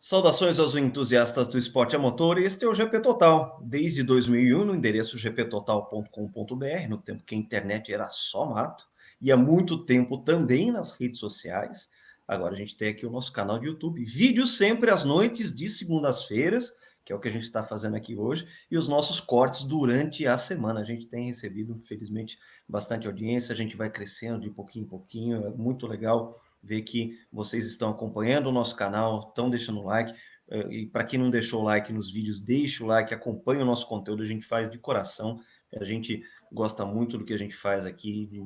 Saudações aos entusiastas do esporte a motor, este é o GP Total. Desde 2001, no endereço gptotal.com.br, no tempo que a internet era só mato, e há muito tempo também nas redes sociais. Agora a gente tem aqui o nosso canal de YouTube, vídeos sempre às noites de segundas-feiras, que é o que a gente está fazendo aqui hoje, e os nossos cortes durante a semana. A gente tem recebido, felizmente, bastante audiência, a gente vai crescendo de pouquinho em pouquinho, é muito legal ver que vocês estão acompanhando o nosso canal, estão deixando o like. E para quem não deixou o like nos vídeos, deixe o like, acompanhe o nosso conteúdo, a gente faz de coração. A gente gosta muito do que a gente faz aqui, de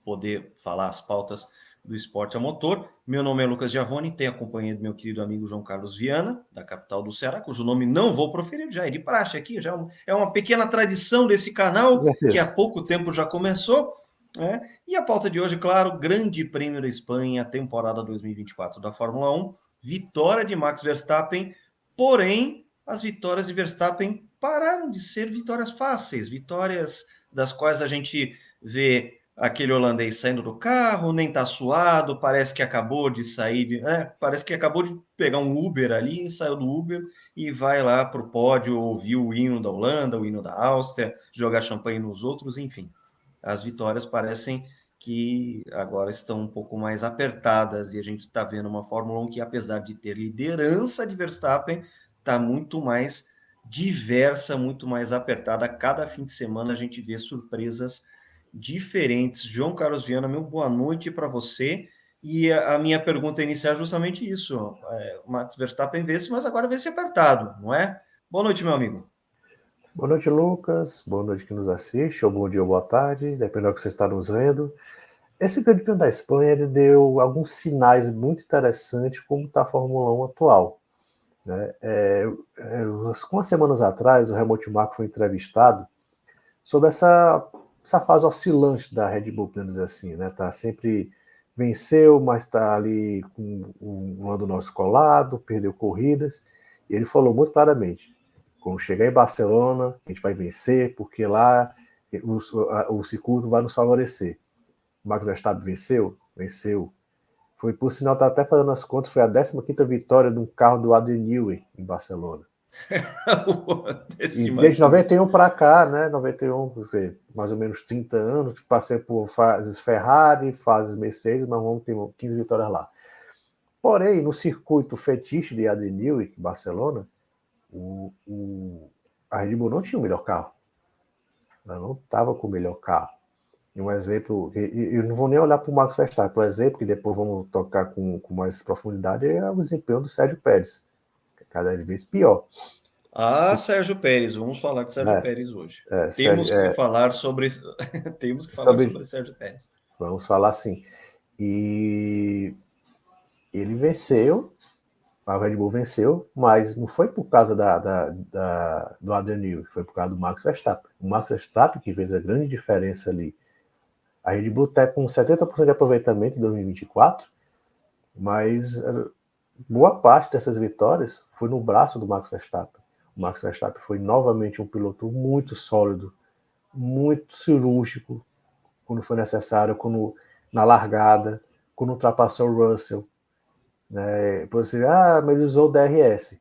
poder falar as pautas do esporte a motor. Meu nome é Lucas Giavone, tenho a companhia do meu querido amigo João Carlos Viana, da capital do Ceará, cujo nome não vou proferir, já é de praxe aqui, já é uma pequena tradição desse canal, que há pouco tempo já começou. E a pauta de hoje, claro, Grande Prêmio da Espanha, temporada 2024 da Fórmula 1, vitória de Max Verstappen, porém, as vitórias de Verstappen pararam de ser vitórias fáceis, vitórias das quais a gente vê aquele holandês saindo do carro, nem tá suado, parece que acabou de sair, parece que acabou de pegar um Uber ali, saiu do Uber e vai lá para o pódio ouvir o hino da Holanda, o hino da Áustria, jogar champanhe nos outros, enfim. As vitórias parecem que agora estão um pouco mais apertadas e a gente está vendo uma Fórmula 1 que, apesar de ter liderança de Verstappen, está muito mais diversa, muito mais apertada. Cada fim de semana a gente vê surpresas diferentes. João Carlos Viana, meu boa noite para você. E a minha pergunta inicial é justamente isso. O Max Verstappen vence, mas agora vence apertado, não é? Boa noite, meu amigo. Boa noite, Lucas. Boa noite que nos assiste, ou bom dia ou boa tarde, dependendo do que você está nos vendo. Esse Grande Prêmio da Espanha ele deu alguns sinais muito interessantes como está a Fórmula 1 atual. Né? Algumas semanas atrás, o Helmut Marko foi entrevistado sobre essa fase oscilante da Red Bull, podemos dizer assim. Né? Tá sempre venceu, mas está ali com um ano nosso colado, perdeu corridas. E ele falou muito claramente: quando chegar em Barcelona, a gente vai vencer, porque lá o circuito vai nos favorecer. O Max Verstappen venceu. Foi, por sinal, tá até fazendo as contas, foi a 15ª vitória de um carro do Adrian Newey em Barcelona. E desde 91 para cá, né, 91, mais ou menos 30 anos, passei por fases Ferrari, fases Mercedes, mas vamos ter 15 vitórias lá. Porém, no circuito fetiche de Adrian Newey, em Barcelona, a Red Bull não tinha o melhor carro. Ela não estava com o melhor carro. E um exemplo, eu não vou nem olhar para o Max Verstappen, por exemplo, que depois vamos tocar com mais profundidade, é o desempenho do Sérgio Pérez, que é cada vez pior. Sérgio Pérez, vamos falar de Sérgio Pérez hoje. Temos que falar sobre Sérgio Pérez. Vamos falar assim. E ele venceu, a Red Bull venceu, mas não foi por causa do Adrian Newey, foi por causa do Max Verstappen. O Max Verstappen que fez a grande diferença ali. A Red Bull está com 70% de aproveitamento em 2024, mas boa parte dessas vitórias foi no braço do Max Verstappen. O Max Verstappen foi novamente um piloto muito sólido, muito cirúrgico, quando foi necessário, quando na largada, quando ultrapassou o Russell. Né? Você, mas ele usou o DRS.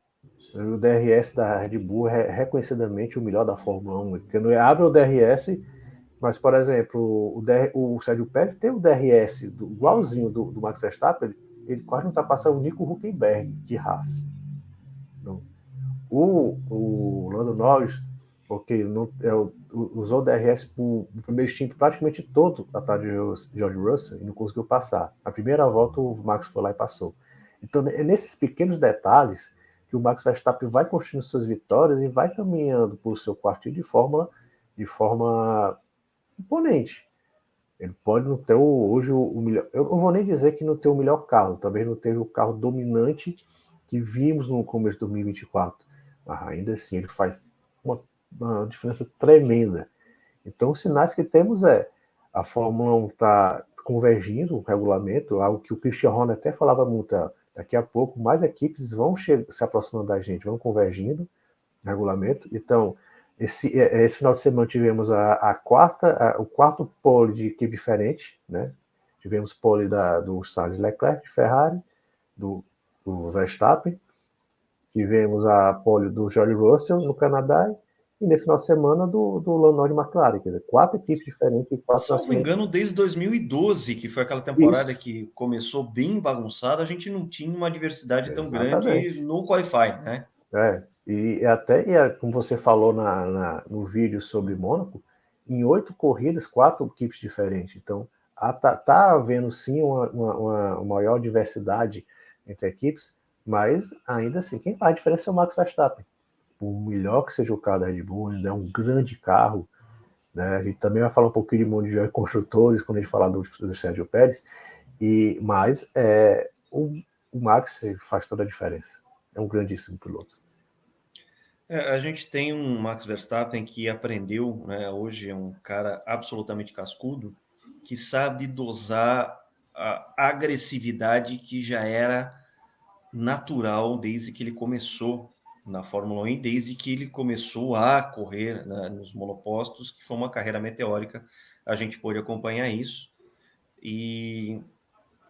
O DRS da Red Bull é reconhecidamente o melhor da Fórmula 1. Porque não abre o DRS, mas, por exemplo, o Sérgio Pérez tem o DRS igualzinho do Max Verstappen, ele quase não ultrapassa o Nico Hülkenberg de Haas. Então, o Lando Norris, usou o DRS por primeiro instinto praticamente todo atrás de George Russell e não conseguiu passar. Na primeira volta o Max foi lá e passou. Então é nesses pequenos detalhes que o Max Verstappen vai construindo suas vitórias e vai caminhando por seu quartil de forma imponente. Ele pode não ter hoje o melhor. Eu não vou nem dizer que não tem o melhor carro, talvez não teve o carro dominante que vimos no começo de 2024. Mas ainda assim ele faz uma diferença tremenda. Então, os sinais que temos a Fórmula 1 está convergindo o regulamento, algo que o Christian Horner até falava muito. Daqui a pouco, mais equipes vão se aproximando da gente, vão convergindo no regulamento. Então, esse final de semana tivemos o quarto pole de equipe diferente, né? Tivemos pole do Charles Leclerc, de Ferrari, do Verstappen, tivemos a pole do George Russell no Canadá e nesse final de semana do Lando Norris McLaren, quer dizer, 4 equipes diferentes e 4 Salvo engano, desde 2012, que foi aquela temporada Isso. que começou bem bagunçada, a gente não tinha uma diversidade tão grande Exatamente. no qualifying, né? E até, como você falou no vídeo sobre Mônaco, em 8 corridas, 4 equipes diferentes. Então, tá havendo sim uma maior diversidade entre equipes, mas ainda assim, quem faz a diferença é o Max Verstappen. Por melhor que seja o carro da Red Bull, ainda é um grande carro, né? A gente também vai falar um pouquinho de mundial de construtores quando a gente falar do Sérgio Pérez, mas o Max faz toda a diferença. É um grandíssimo piloto. A gente tem um Max Verstappen que aprendeu, né? Hoje é um cara absolutamente cascudo, que sabe dosar a agressividade que já era natural desde que ele começou na Fórmula 1 e desde que ele começou a correr, né, nos monopostos, que foi uma carreira meteórica. A gente pôde acompanhar isso. E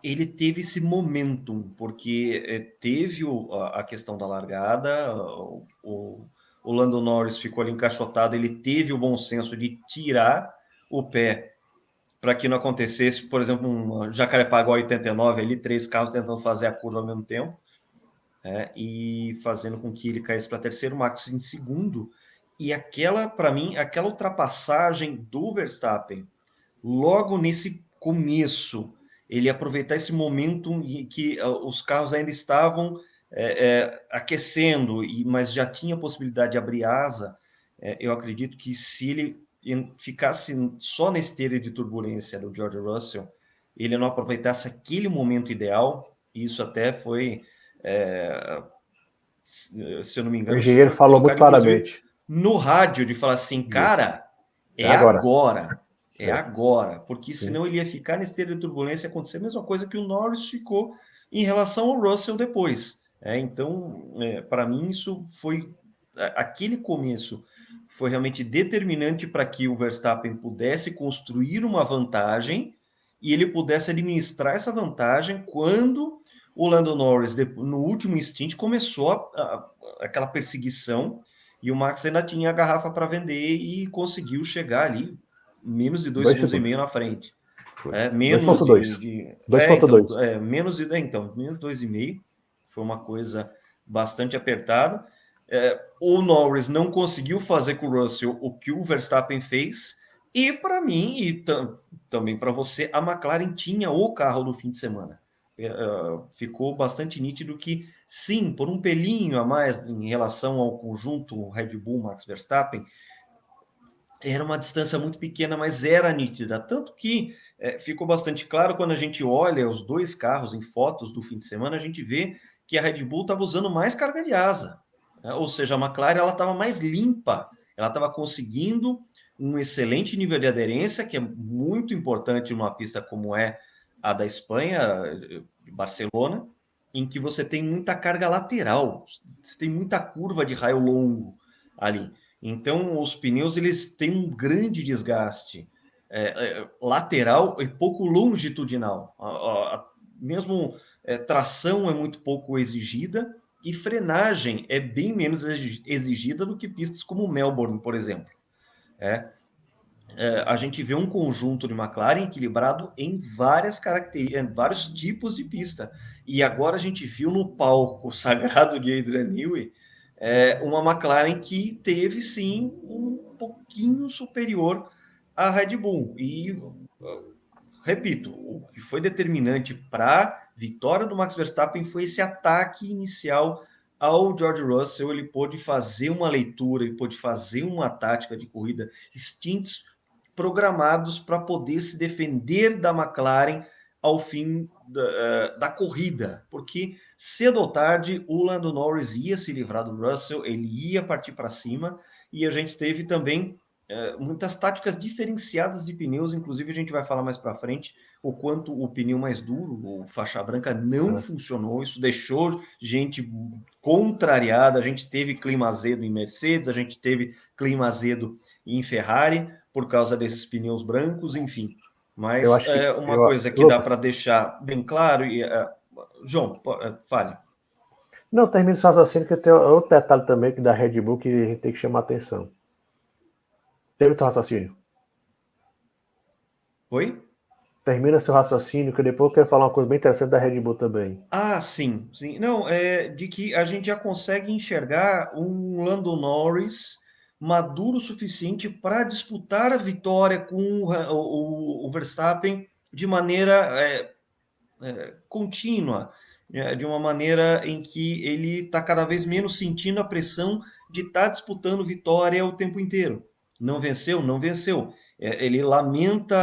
ele teve esse momentum, porque teve a questão da largada, o Lando Norris ficou ali encaixotado, ele teve o bom senso de tirar o pé para que não acontecesse, por exemplo, um Jacarepaguá 89, ali, 3 carros tentando fazer a curva ao mesmo tempo, e fazendo com que ele caísse para terceiro, Max em segundo. E aquela, para mim, aquela ultrapassagem do Verstappen, logo nesse começo, ele aproveitar esse momento em que os carros ainda estavam aquecendo, mas já tinha a possibilidade de abrir asa. Eu acredito que se ele ficasse só na esteira de turbulência do George Russell, ele não aproveitasse aquele momento ideal. Isso até foi, se eu não me O engano, isso engenheiro foi falou muito colocado inclusive claramente. no rádio, de falar assim, Isso. cara, É é agora. agora. É É. agora, porque Sim. senão ele ia ficar na esteira de turbulência e acontecer a mesma coisa que o Norris ficou em relação ao Russell depois. Então, para mim, isso foi. Aquele começo foi realmente determinante para que o Verstappen pudesse construir uma vantagem e ele pudesse administrar essa vantagem quando o Lando Norris, no último instante, começou aquela perseguição e o Max ainda tinha a garrafa para vender e conseguiu chegar ali menos de 2,5 segundos na frente. Menos 2.2. de 2.2. menos de menos 2,5. Foi uma coisa bastante apertada. O Norris não conseguiu fazer com o Russell o que o Verstappen fez. E para mim, e também para você, a McLaren tinha o carro do fim de semana. Ficou bastante nítido que, sim, por um pelinho a mais em relação ao conjunto Red Bull Max Verstappen, era uma distância muito pequena, mas era nítida. Tanto que ficou bastante claro quando a gente olha os dois carros em fotos do fim de semana, a gente vê que a Red Bull estava usando mais carga de asa. Ou seja, a McLaren estava mais limpa, ela estava conseguindo um excelente nível de aderência, que é muito importante numa pista como é a da Espanha, Barcelona, em que você tem muita carga lateral, você tem muita curva de raio longo ali. Então, os pneus eles têm um grande desgaste lateral e pouco longitudinal. Mesmo tração é muito pouco exigida e frenagem é bem menos exigida do que pistas como Melbourne, por exemplo. A gente vê um conjunto de McLaren equilibrado em várias características, em vários tipos de pista. E agora a gente viu no palco sagrado de Adrian Newey uma McLaren que teve sim um pouquinho superior à Red Bull. E repito, o que foi determinante para a vitória do Max Verstappen foi esse ataque inicial ao George Russell. Ele pôde fazer uma leitura, ele pôde fazer uma tática de corrida, instintos programados para poder se defender da McLaren ao fim da corrida, porque cedo ou tarde o Lando Norris ia se livrar do Russell, ele ia partir para cima, e a gente teve também muitas táticas diferenciadas de pneus, inclusive a gente vai falar mais para frente o quanto o pneu mais duro, o faixa branca, não funcionou, isso deixou gente contrariada, a gente teve clima azedo em Mercedes, a gente teve clima azedo em Ferrari, por causa desses pneus brancos, enfim. Eu Mas acho que. uma coisa que dá Lucas, para deixar bem claro, João, fale. Não, termina esse raciocínio que tem outro detalhe também que da Red Bull que a gente tem que chamar atenção. Teve teu raciocínio? Oi? Termina seu raciocínio, que depois eu quero falar uma coisa bem interessante da Red Bull também. Ah, sim, sim. Não, é de que a gente já consegue enxergar um Lando Norris maduro o suficiente para disputar a vitória com o Verstappen de maneira contínua, de uma maneira em que ele está cada vez menos sentindo a pressão de estar disputando vitória o tempo inteiro. Não venceu, não venceu. Ele lamenta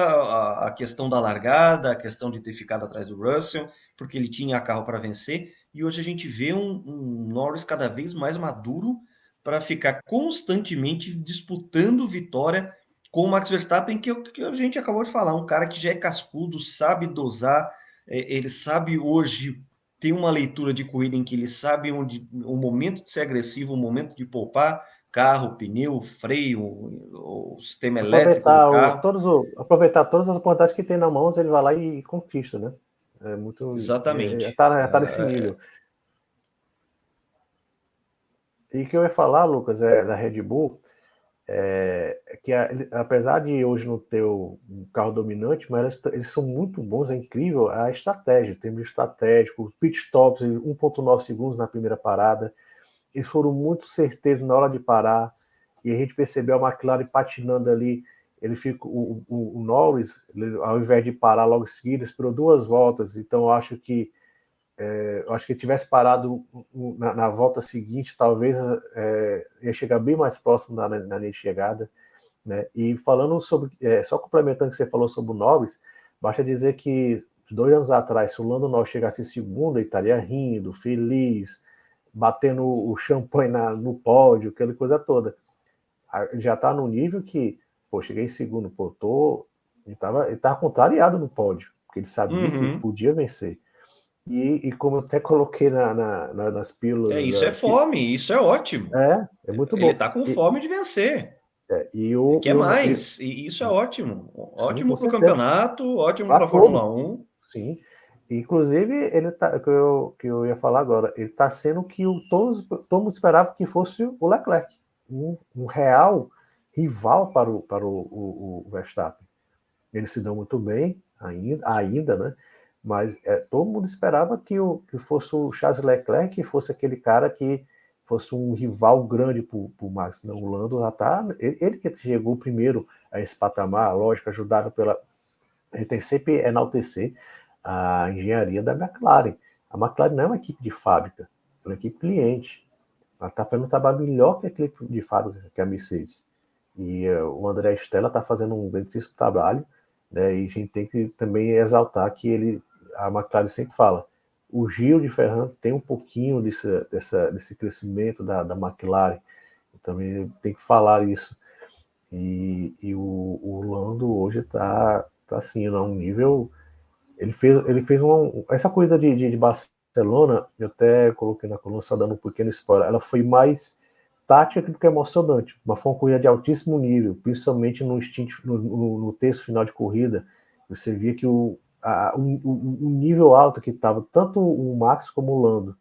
a questão da largada, a questão de ter ficado atrás do Russell, porque ele tinha carro para vencer, e hoje a gente vê um Norris cada vez mais maduro para ficar constantemente disputando vitória com o Max Verstappen, que a gente acabou de falar, um cara que já é cascudo, sabe dosar, ele sabe hoje ter uma leitura de corrida em que ele sabe onde o momento de ser agressivo, o momento de poupar carro, pneu, freio, o sistema elétrico do carro. Aproveitar todas as oportunidades que tem na mão, ele vai lá e conquista, né? É muito. Exatamente. Tá nesse nível. E o que eu ia falar, Lucas, da Red Bull, que apesar de hoje não ter um carro dominante, mas eles são muito bons, é incrível a estratégia, temos estratégico, pit stops, 1,9 segundos na primeira parada, eles foram muito certeiros na hora de parar, e a gente percebeu a McLaren patinando ali, ele fica, o Norris, ele, ao invés de parar logo em seguida, esperou 2 voltas, então eu acho que ele tivesse parado na volta seguinte, talvez ia chegar bem mais próximo na linha de chegada, né? E falando sobre, só complementando o que você falou sobre o Norris, basta dizer que 2 anos atrás, se o Lando Norris chegasse em segundo, ele estaria rindo, feliz, batendo o champanhe no pódio, aquela coisa toda. Ele já está no nível que, pô, cheguei em segundo, pô, ele tava contrariado no pódio, porque ele sabia que Uhum. podia vencer. E como eu até coloquei nas pílulas. Isso é fome, isso é ótimo. É muito Ele bom. está com fome de vencer. E o, Quer e o, mais, e isso é ótimo. sim, com Ótimo para o certeza. campeonato, ótimo Para para a Fórmula todos. 1. Sim. Inclusive, ele tá, que eu ia falar agora, ele está sendo o que todo mundo esperava que fosse o Leclerc. Um real rival para o Verstappen. Eles se dão muito bem, ainda, né? Mas todo mundo esperava que fosse o Charles Leclerc, que fosse aquele cara que fosse um rival grande para o Max. Não, o Lando já está. Ele que chegou primeiro a esse patamar, lógico, ajudado pela. A gente tem sempre enaltecer a engenharia da McLaren. A McLaren não é uma equipe de fábrica, é uma equipe cliente. Ela está fazendo um trabalho melhor que a equipe de fábrica, que a Mercedes. E o André Stella está fazendo um grandíssimo trabalho, né? E a gente tem que também exaltar que a McLaren sempre fala, o Gil de Ferrand tem um pouquinho desse crescimento da McLaren, também tem que falar isso. E o Lando hoje está assim, num nível. Ele fez essa corrida de Barcelona, eu até coloquei na coluna, só dando um pequeno spoiler, ela foi mais tática do que emocionante, mas foi uma corrida de altíssimo nível, principalmente no terço final de corrida, você via que o nível alto que estava, tanto o Max como o Lando.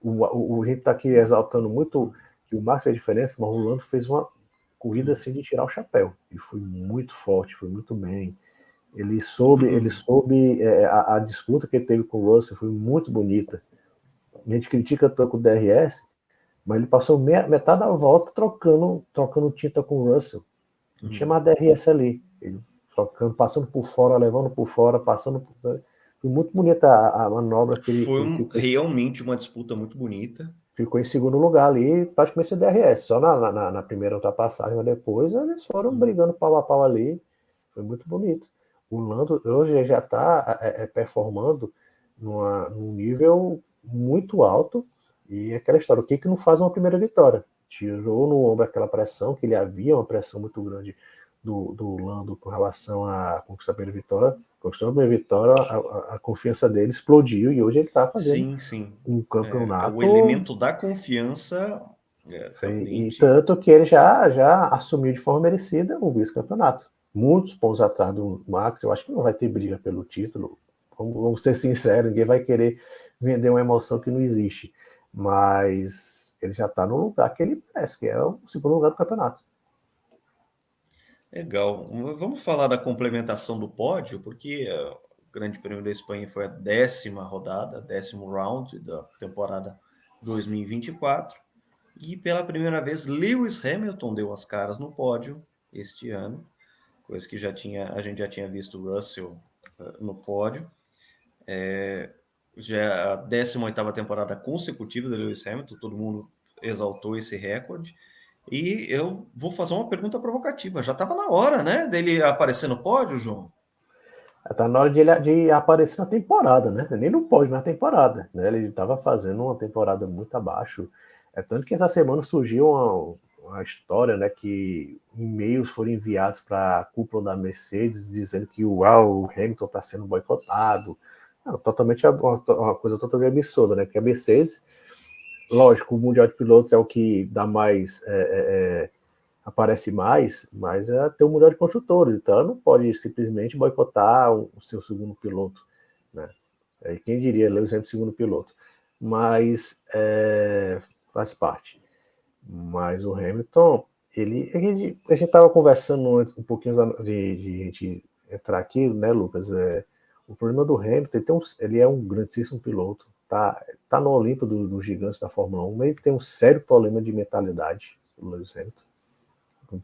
A gente está aqui exaltando muito que o Max fez diferença, mas o Lando fez uma corrida assim de tirar o chapéu. Ele foi muito forte, foi muito bem. Ele soube a disputa que ele teve com o Russell foi muito bonita. A gente critica tanto o DRS, mas ele passou metade da volta trocando tinta com o Russell. Não tinha mais DRS ali. Ele trocando, passando por fora, levando por fora, passando por. Foi muito bonita a manobra que ele Realmente uma disputa muito bonita. ficou em segundo lugar ali, praticamente sem DRS, só na primeira ultrapassagem, mas depois eles foram brigando pau a pau ali, foi muito bonito. O Lando hoje já está performando num nível muito alto, e aquela história, o que não faz uma primeira vitória? Tirou no ombro aquela pressão, que ele havia uma pressão muito grande do Lando com relação a conquistar a primeira vitória, conquistou a primeira vitória, a confiança dele explodiu, e hoje ele está fazendo Sim, sim. um O campeonato. elemento da confiança, E realmente. tanto que ele já assumiu de forma merecida o vice-campeonato. Muitos pontos atrás do Max, eu acho que não vai ter briga pelo título. Vamos ser sinceros, ninguém vai querer vender uma emoção que não existe. mas ele já está no lugar que ele merece, que é o segundo lugar do campeonato. Legal. Vamos falar da complementação do pódio, porque o Grande Prêmio da Espanha foi a 10ª rodada, 10º round da temporada 2024. E pela primeira vez, Lewis Hamilton deu as caras no pódio este ano, coisa que a gente já tinha visto o Russell no pódio. Já é a 18ª temporada consecutiva do Lewis Hamilton, todo mundo exaltou esse recorde. E eu vou fazer uma pergunta provocativa. Já estava na hora, né, dele aparecer no pódio, João? Está na hora de aparecer na temporada, né? Nem no pódio, na temporada. Né? Ele estava fazendo uma temporada muito abaixo. É tanto que essa semana surgiu uma história, né, que e-mails foram enviados para a cúpula da Mercedes dizendo que o Hamilton está sendo boicotado. Não, totalmente uma coisa totalmente absurda, né? Que a Mercedes, lógico, o Mundial de Pilotos é o que dá mais aparece mais, mas tem um Mundial de Construtores, então ela não pode simplesmente boicotar o seu segundo piloto, né? Quem diria, Lewis Hamilton segundo piloto, mas faz parte. Mas o Hamilton, a gente estava conversando antes um pouquinho de gente entrar aqui, né, Lucas? O problema do Hamilton, ele é um grandíssimo piloto, tá no Olimpo dos gigantes da Fórmula 1, mas ele tem um sério problema de mentalidade, o Lewis Hamilton.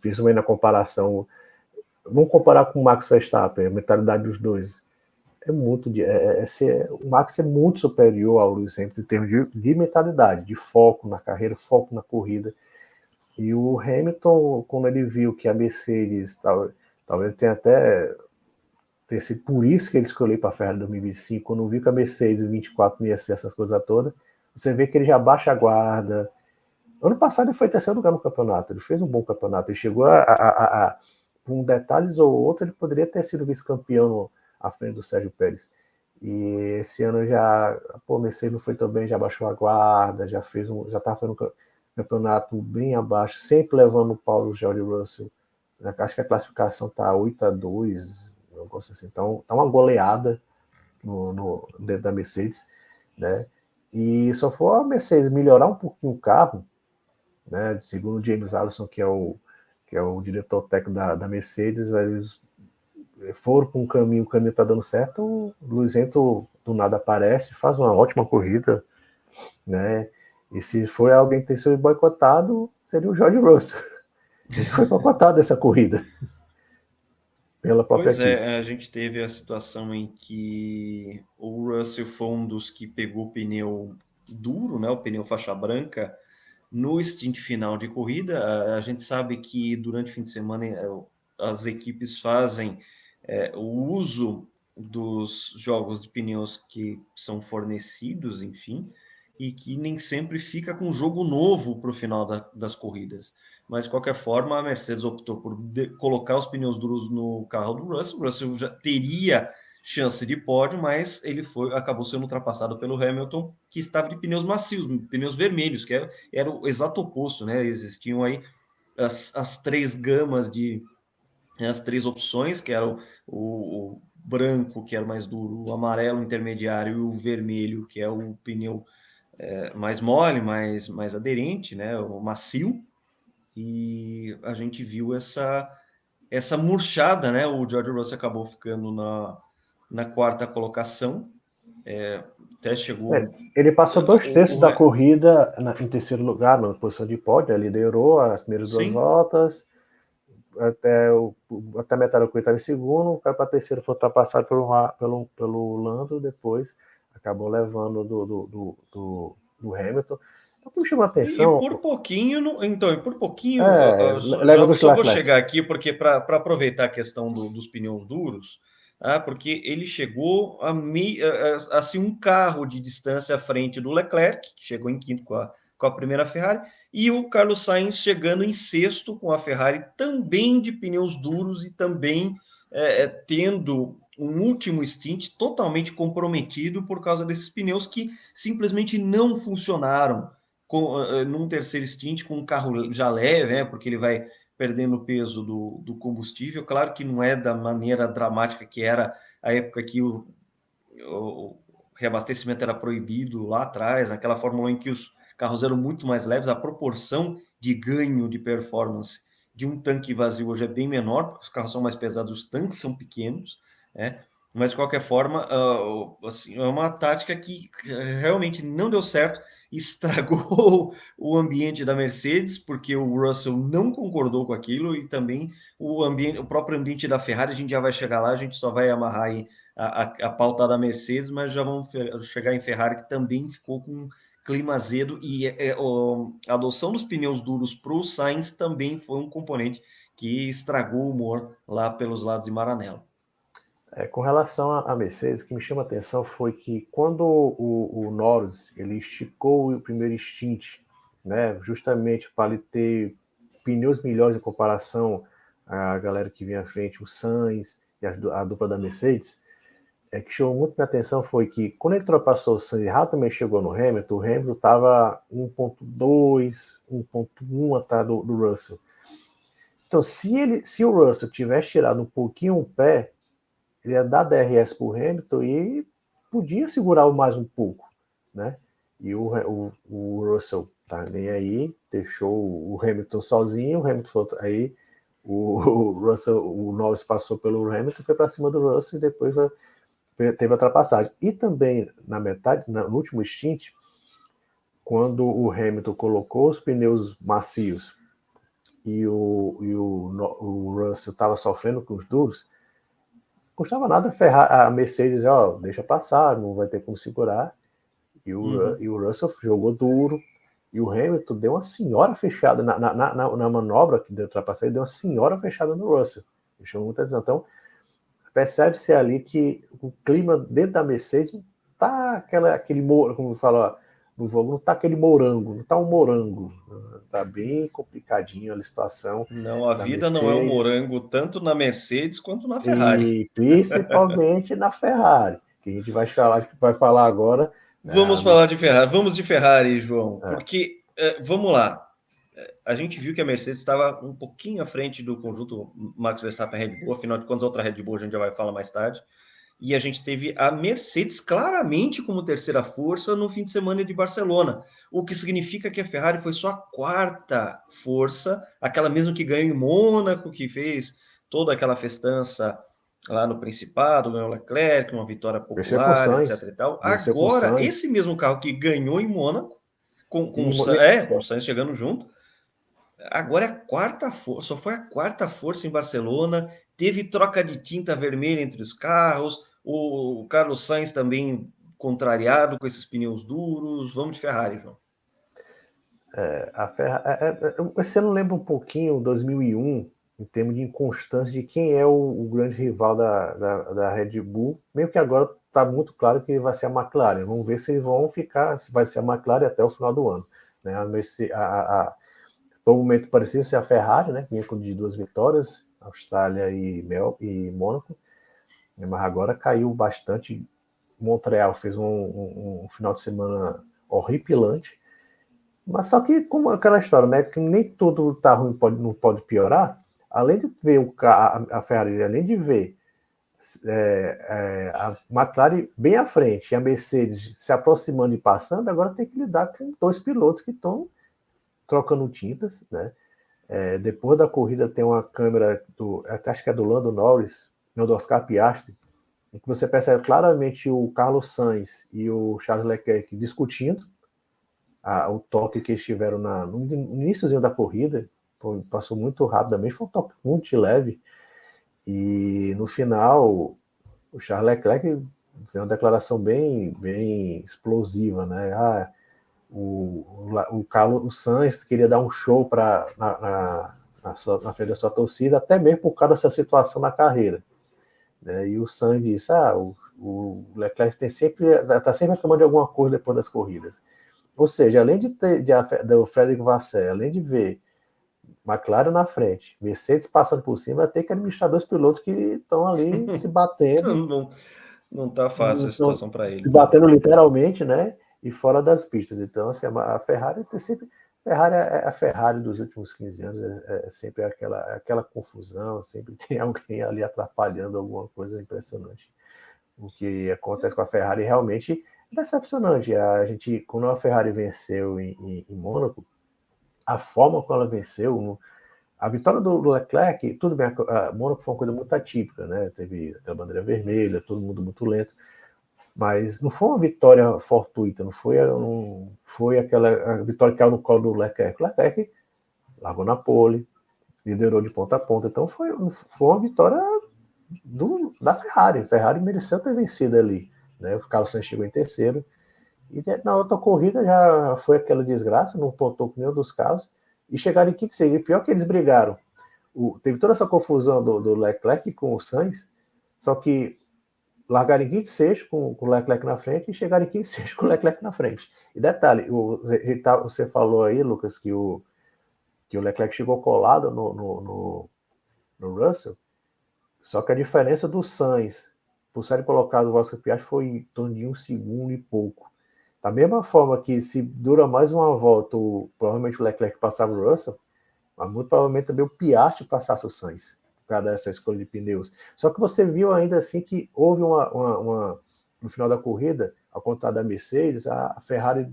Principalmente na comparação. Vamos comparar com o Max Verstappen, a mentalidade dos dois. O Max é muito superior ao Lewis Hamilton em termos de mentalidade, de foco na carreira, foco na corrida. E o Hamilton, quando ele viu que a Mercedes, talvez tenha até ter sido por isso que ele escolheu para a Ferrari 2025, quando viu que a Mercedes 24 não ia ser essas coisas todas, você vê que ele já baixa a guarda. Ano passado ele foi terceiro lugar no campeonato, ele fez um bom campeonato, ele chegou por um detalhes ou outro, ele poderia ter sido vice-campeão à frente do Sérgio Pérez. E esse ano já, pô, Mercedes não foi tão bem, já baixou a guarda, já estava fazendo um campeonato bem abaixo, sempre levando o pau do George Russell. Acho que a classificação está 8-2, um negócio assim, então tá uma goleada dentro da Mercedes, né? E só for a Mercedes melhorar um pouquinho o carro, né? Segundo o James Allison, que é o diretor técnico da Mercedes, eles foram para um caminho, o caminho está dando certo, o Lewis Hamilton do nada aparece, faz uma ótima corrida, né? E se foi alguém que tem sido boicotado, seria o George Russell. Ele foi boicotado dessa corrida pela própria Pois equipe. é, a gente teve a situação em que o Russell foi um dos que pegou o pneu duro, né, o pneu faixa branca, no stint final de corrida. A gente sabe que durante o fim de semana as equipes fazem o uso dos jogos de pneus que são fornecidos, enfim, e que nem sempre fica com jogo novo para o final das corridas. Mas, de qualquer forma, a Mercedes optou por colocar os pneus duros no carro do Russell. O Russell já teria chance de pódio, mas ele acabou sendo ultrapassado pelo Hamilton, que estava de pneus macios, pneus vermelhos, que era o exato oposto, né? Existiam aí as três gamas as três opções, que era o branco, que era mais duro, o amarelo intermediário e o vermelho, que é o pneu mais mole, mais aderente, né? O macio. E a gente viu essa murchada, né? O George Russell acabou ficando na quarta colocação, até chegou. Ele passou 2/3 O, da corrida em terceiro lugar, na posição de pódio, liderou as primeiras duas sim, voltas, até a metade da corrida estava em segundo, caiu para terceiro, foi ultrapassado pelo Lando, depois acabou levando do Hamilton. O que me chama a e atenção por pouquinho, então, e por pouquinho, leva do só vou Leclerc. chegar aqui, porque para aproveitar a questão dos pneus duros, porque ele chegou assim, um carro de distância à frente do Leclerc, que chegou em quinto com a primeira Ferrari, e o Carlos Sainz chegando em sexto com a Ferrari, também de pneus duros e também tendo um último stint totalmente comprometido por causa desses pneus que simplesmente não funcionaram num terceiro stint com um carro já leve, né, porque ele vai perdendo o peso do combustível. Claro que não é da maneira dramática que era a época que o reabastecimento era proibido lá atrás, naquela Fórmula 1 em que os carros eram muito mais leves, a proporção de ganho de performance de um tanque vazio hoje é bem menor, porque os carros são mais pesados, os tanques são pequenos, né? Mas, de qualquer forma, assim, é uma tática que realmente não deu certo, estragou o ambiente da Mercedes, porque o Russell não concordou com aquilo, e também o próprio ambiente da Ferrari. A gente já vai chegar lá, a gente só vai amarrar aí a pauta da Mercedes, mas já vamos chegar em Ferrari, que também ficou com clima azedo, e a adoção dos pneus duros para o Sainz também foi um componente que estragou o humor lá pelos lados de Maranello. Com relação à Mercedes, o que me chama a atenção foi que quando o Norris ele esticou o primeiro stint, né, justamente para ele ter pneus melhores em comparação à galera que vinha à frente, o Sainz e a dupla da Mercedes, que chamou muito minha atenção foi que quando ele ultrapassou o Sainz e rapidamente chegou no Hamilton, o Hamilton estava 1.2, 1.1 atrás do Russell. Então, se o Russell tivesse tirado um pouquinho o pé, ele ia dar DRS para o Hamilton e podia segurar mais um pouco, né? E o Russell tá nem aí, deixou o Hamilton sozinho, o Hamilton aí o Russell, o Norris passou pelo Hamilton, foi para cima do Russell e depois teve a ultrapassagem. E também na metade, no último stint, quando o Hamilton colocou os pneus macios e o Russell estava sofrendo com os duros, custava nada ferrar a Mercedes, deixa passar, não vai ter como segurar. E o Russell jogou duro. E o Hamilton deu uma senhora fechada na manobra que deu ultrapassagem, deu uma senhora fechada no Russell. Deixou muita atenção. Então, percebe-se ali que o clima dentro da Mercedes tá aquele como fala no jogo, não tá aquele morango, não tá um morango. Tá bem complicadinho a situação Não, a da vida não é um Mercedes. morango, tanto na Mercedes quanto na Ferrari. E principalmente na Ferrari, que a gente vai falar agora. Vamos Né, falar de Ferrari. Vamos de Ferrari, João, é, porque, vamos lá. A gente viu que a Mercedes estava um pouquinho à frente do conjunto Max Verstappen Red Bull, afinal de contas, outra Red Bull a gente já vai falar mais tarde. E a gente teve a Mercedes claramente como terceira força no fim de semana de Barcelona, o que significa que a Ferrari foi só a quarta força, aquela mesmo que ganhou em Mônaco, que fez toda aquela festança lá no Principado, ganhou Leclerc, uma vitória venceu com o popular, etc Sainz, e tal. venceu com o Agora, Sainz esse mesmo carro que ganhou em Mônaco, com e, o Sainz chegando junto, agora é a quarta força, só foi a quarta força em Barcelona. Teve troca de tinta vermelha entre os carros. O Carlos Sainz também contrariado com esses pneus duros. Vamos de Ferrari, João. a Ferrari, você não lembra um pouquinho 2001 em termos de inconstância de quem é o grande rival da Red Bull, mesmo que agora está muito claro que vai ser a McLaren. Vamos ver se eles vão ficar, se vai ser a McLaren até o final do ano. Né? Por um momento parecia ser a Ferrari, né? Que vinha de 2 vitórias, Austrália e Mônaco, mas agora caiu bastante. Montreal fez um final de semana horripilante, mas só que como aquela história, né? Que nem tudo tá ruim, não pode piorar. Além de ver a Ferrari, além de ver a McLaren bem à frente e a Mercedes se aproximando e passando, agora tem que lidar com 2 pilotos que estão trocando tintas, né? Depois da corrida tem uma câmera acho que é do Lando Norris, não, do Oscar Piastri, em que você percebe claramente o Carlos Sainz e o Charles Leclerc discutindo o toque que eles tiveram no iníciozinho da corrida. Passou muito rapidamente, foi um toque muito leve. E no final, o Charles Leclerc fez uma declaração bem explosiva, né? O Sainz queria dar um show na frente da sua torcida, até mesmo por causa dessa situação na carreira. Né? E o Sainz disse: o Leclerc está sempre reclamando de alguma coisa depois das corridas. Ou seja, além do Frederic Vasseur, além de ver McLaren na frente, Mercedes passando por cima, vai ter que administrar 2 pilotos que estão ali se batendo. Não, não tá fácil a situação para Se eles, não. batendo literalmente, né? E fora das pistas. Então, assim, a Ferrari tem sempre. Ferrari é a Ferrari dos últimos 15 anos, é sempre aquela confusão, sempre tem alguém ali atrapalhando alguma coisa impressionante. O que acontece com a Ferrari realmente é decepcionante. A gente, quando a Ferrari venceu em Mônaco, a forma como ela venceu, a vitória do Leclerc, tudo bem, a Mônaco foi uma coisa muito atípica, né? Teve a bandeira vermelha, todo mundo muito lento, mas não foi uma vitória fortuita, não foi aquela vitória que caiu no colo do Leclerc. O Leclerc largou na pole, liderou de ponta a ponta, então foi uma vitória da Ferrari. A Ferrari mereceu ter vencido ali, né? O Carlos Sainz chegou em terceiro, e na outra corrida já foi aquela desgraça, não pontou com nenhum dos carros, e chegaram em quinto segundo. Pior que eles brigaram. Teve toda essa confusão do Leclerc com o Sainz, só que largaram em quinto e sexto com o Leclerc na frente e chegaram em quinto e sexto com o Leclerc na frente. E detalhe, você falou aí, Lucas, que o Leclerc chegou colado no Russell, só que a diferença do Sainz por serem colocados o Oscar Piastri foi em torno de 1 segundo e pouco. Da mesma forma que se dura mais uma volta, provavelmente o Leclerc passava o Russell, mas muito provavelmente também o Piastri passasse o Sainz, por causa dessa escolha de pneus. Só que você viu ainda assim que houve no final da corrida, ao contrário da Mercedes, a Ferrari,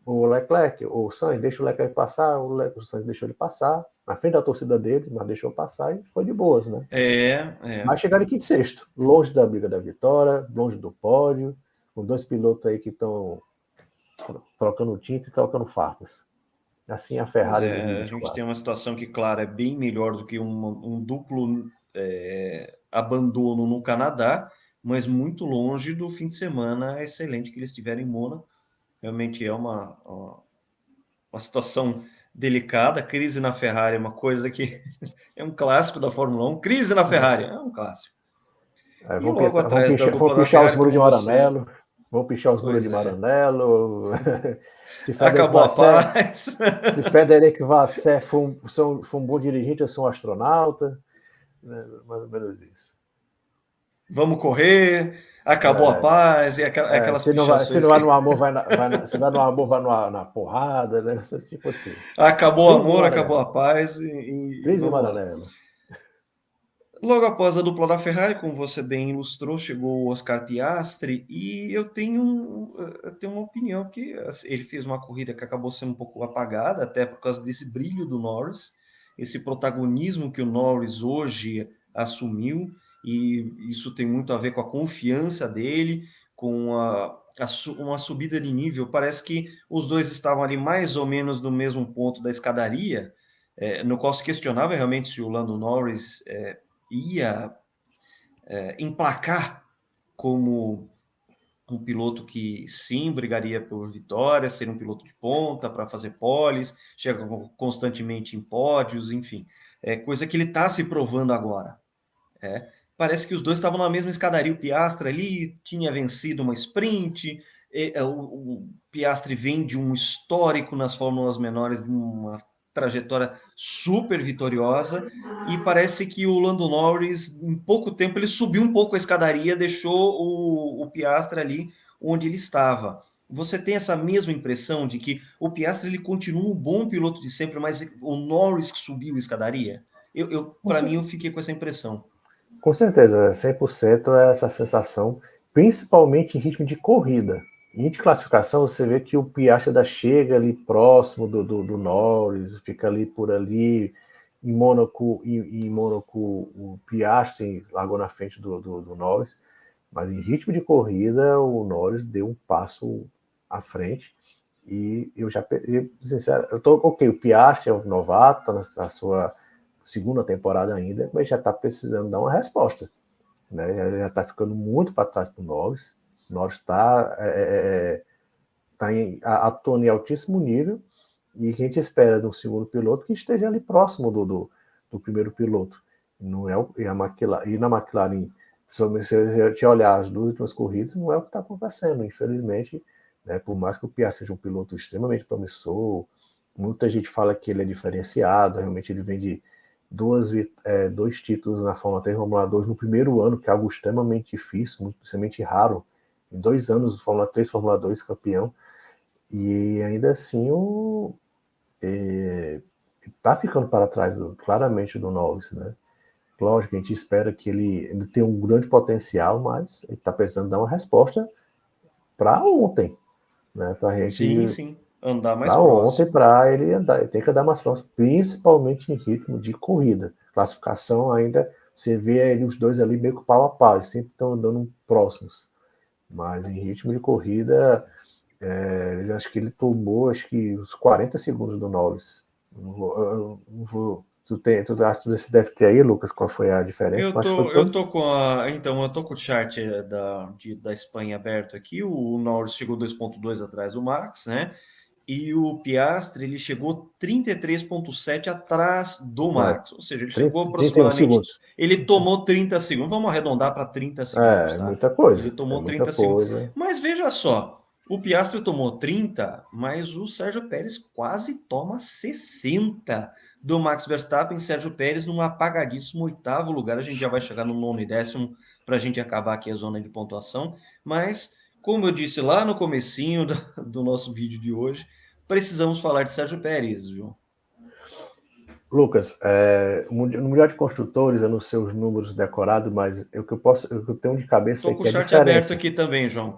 o Leclerc, o Sainz deixa o Leclerc passar, o Sainz deixou ele passar, na frente da torcida dele, mas deixou passar e foi de boas, né? Mas chegaram aqui em sexto, longe da briga da vitória, longe do pódio, com dois pilotos aí que estão trocando tinta e trocando farpas. Assim a Pois Ferrari em é, a gente tem 2024. uma situação que, claro, é bem melhor do que um duplo abandono no Canadá, mas muito longe do fim de semana excelente que eles tiveram em Mônaco. Realmente é uma situação delicada. Crise na Ferrari é uma coisa que é um clássico da Fórmula 1. Crise na Ferrari é um clássico. E logo atrás da Vão dupla da pichar os Ferrari, muros de como você. Maranello. Vão pichar os muros de Pois é. Maranello. se Frederic Acabou a Vasseur, paz. se Frederic Vasseur for um bom dirigente, eu sou um astronauta. Mais ou menos isso. Vamos correr. Acabou a É, paz. E aquelas se pichações não que. vai no amor, se vai no amor, vai na porrada, né? Tipo assim. Acabou o Crise de amor, acabou Maranello. a paz e Crise de vamos lá. Maranello. Logo após a dupla da Ferrari, como você bem ilustrou, chegou o Oscar Piastri e eu tenho uma opinião que assim, ele fez uma corrida que acabou sendo um pouco apagada, até por causa desse brilho do Norris, esse protagonismo que o Norris hoje assumiu, e isso tem muito a ver com a confiança dele, com uma subida de nível. Parece que os dois estavam ali mais ou menos no mesmo ponto da escadaria, no qual se questionava realmente se o Lando Norris ia emplacar como um piloto que sim brigaria por vitória, ser um piloto de ponta para fazer poles, chega constantemente em pódios, enfim, coisa que ele está se provando agora. Parece que os dois estavam na mesma escadaria. O Piastri ali tinha vencido uma sprint, o Piastri vem de um histórico nas fórmulas menores, de uma trajetória super vitoriosa, e parece que o Lando Norris, em pouco tempo, ele subiu um pouco a escadaria, deixou o Piastri ali onde ele estava. Você tem essa mesma impressão de que o Piastri ele continua um bom piloto de sempre, mas o Norris que subiu a escadaria? Para mim, eu fiquei com essa impressão. Com certeza, 100% é essa sensação, principalmente em ritmo de corrida. Em de classificação, você vê que o Piastri ainda chega ali próximo do Norris, fica ali por ali. Em Mônaco, o Piastri largou na frente do Norris, mas em ritmo de corrida, o Norris deu um passo à frente. E sincero, eu tô ok, o Piastri é um novato, tá na sua segunda temporada ainda, mas já está precisando dar uma resposta. Né? Já está ficando muito para trás do Norris. O Norris está atuando em altíssimo nível e a gente espera do segundo piloto que esteja ali próximo do primeiro piloto. Não é e na McLaren, se você olhar as duas últimas corridas, não é o que está acontecendo, infelizmente. Né? Por mais que o Piastri seja um piloto extremamente promissor, muita gente fala que ele é diferenciado, realmente ele vem de dois títulos na Fórmula 3 e Fórmula 2 no primeiro ano, que é algo extremamente difícil, muito, extremamente raro. Em 2 anos, Fórmula 3 Fórmula 2 campeão. E ainda assim, tá ficando para trás claramente do Norris, né? Lógico, a gente espera que ele tenha um grande potencial, mas ele está precisando dar uma resposta para ontem, né? Sim, sim. Andar mais Para ontem, próximo. para ele andar, ele tem que andar mais próximo, principalmente em ritmo de corrida. Classificação ainda, você vê ele, os dois ali meio que pau a pau, eles sempre estão andando próximos. Mas em ritmo de corrida, acho que ele tomou acho que uns 40 segundos do Norris. Não vou, acho que você deve ter aí, Lucas, qual foi a diferença, mas foi Eu todo. tô com então, eu tô com o chart da Espanha aberto aqui. O Norris chegou 2,2 atrás do Max, né? E o Piastri, ele chegou 33,7 atrás do É, Max. Ou seja, ele chegou 30, 31 aproximadamente. segundos. Ele tomou 30 segundos. Vamos arredondar para 30 segundos, É tá? muita Ele coisa. É tomou muita 30 segundos. coisa. Mas veja só, o Piastri tomou 30, mas o Sérgio Pérez quase toma 60 do Max Verstappen. Sérgio Pérez num apagadíssimo oitavo lugar. A gente já vai chegar no nono e décimo para a gente acabar aqui a zona de pontuação. Mas, como eu disse lá no comecinho do nosso vídeo de hoje, precisamos falar de Sérgio Pérez, João. Lucas, no Mundial de Construtores, eu não sei os números decorados, mas o que eu tenho de cabeça Estou é com o que a chat aberto diferença. aqui também, João.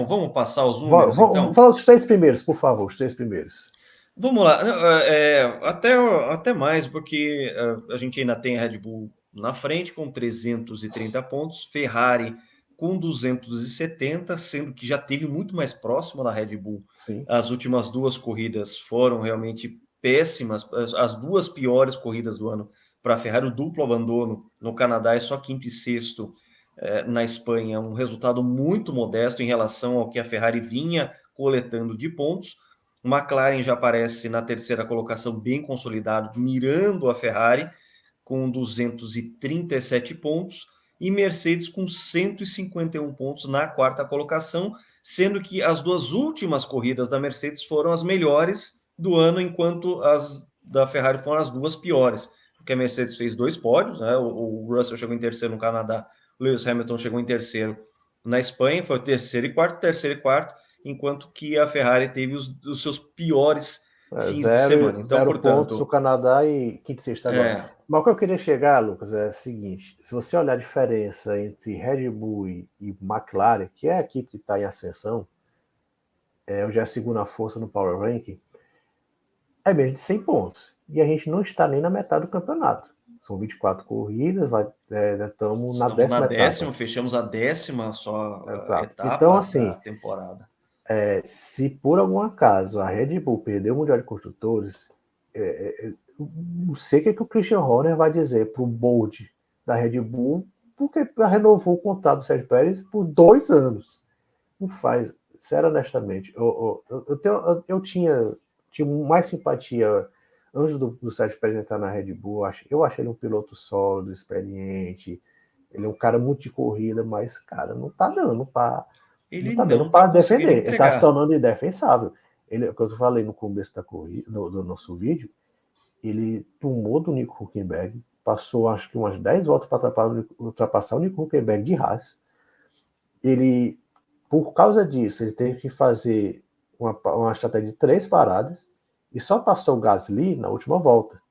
Vamos passar os números, Vamos então? falar dos três primeiros, por favor, os três primeiros. Vamos lá. Até mais, porque a gente ainda tem a Red Bull na frente com 330 pontos, Ferrari com 270, sendo que já teve muito mais próximo da Red Bull. Sim. As últimas duas corridas foram realmente péssimas, as duas piores corridas do ano para a Ferrari, o duplo abandono no Canadá é só quinto e sexto na Espanha, um resultado muito modesto em relação ao que a Ferrari vinha coletando de pontos. McLaren já aparece na terceira colocação, bem consolidado, mirando a Ferrari com 237 pontos e Mercedes com 151 pontos na quarta colocação, sendo que as duas últimas corridas da Mercedes foram as melhores do ano, enquanto as da Ferrari foram as duas piores, porque a Mercedes fez dois pódios, né? O Russell chegou em terceiro no Canadá, o Lewis Hamilton chegou em terceiro na Espanha, foi terceiro e quarto, enquanto que a Ferrari teve os seus piores fins de semana. Então, Zero pontos no portanto, Canadá e quinto e sexto agora. é, Mas o que eu queria chegar, Lucas, é o seguinte: se você olhar a diferença entre Red Bull e McLaren, que é a equipe que está em ascensão, hoje é a segunda força no Power Ranking, é mesmo de 100 pontos. E a gente não está nem na metade do campeonato. São 24 corridas, estamos na estamos na décima etapa. décima, fechamos a décima só Exato. Então, etapa da assim, temporada. se por algum acaso a Red Bull perder o Mundial de Construtores, não sei o que o Christian Horner vai dizer para o board da Red Bull, porque renovou o contrato do Sérgio Pérez por 2 anos. Não faz, sério, honestamente. Eu tinha mais simpatia antes do Sérgio Pérez entrar na Red Bull. Eu achei ele um piloto sólido, experiente. Ele é um cara muito de corrida, mas, cara, não tá dando para. Não Ele tá dando não está para conseguindo defender. Ele tá se entregar. tornando indefensável. O que eu falei no começo da corrida, do nosso vídeo, ele tomou do Nico Huckenberg, passou acho que umas 10 voltas para ultrapassar o Nico Huckenberg de Haas. Ele, por causa disso, ele teve que fazer uma estratégia de 3 paradas e só passou o Gasly na última volta.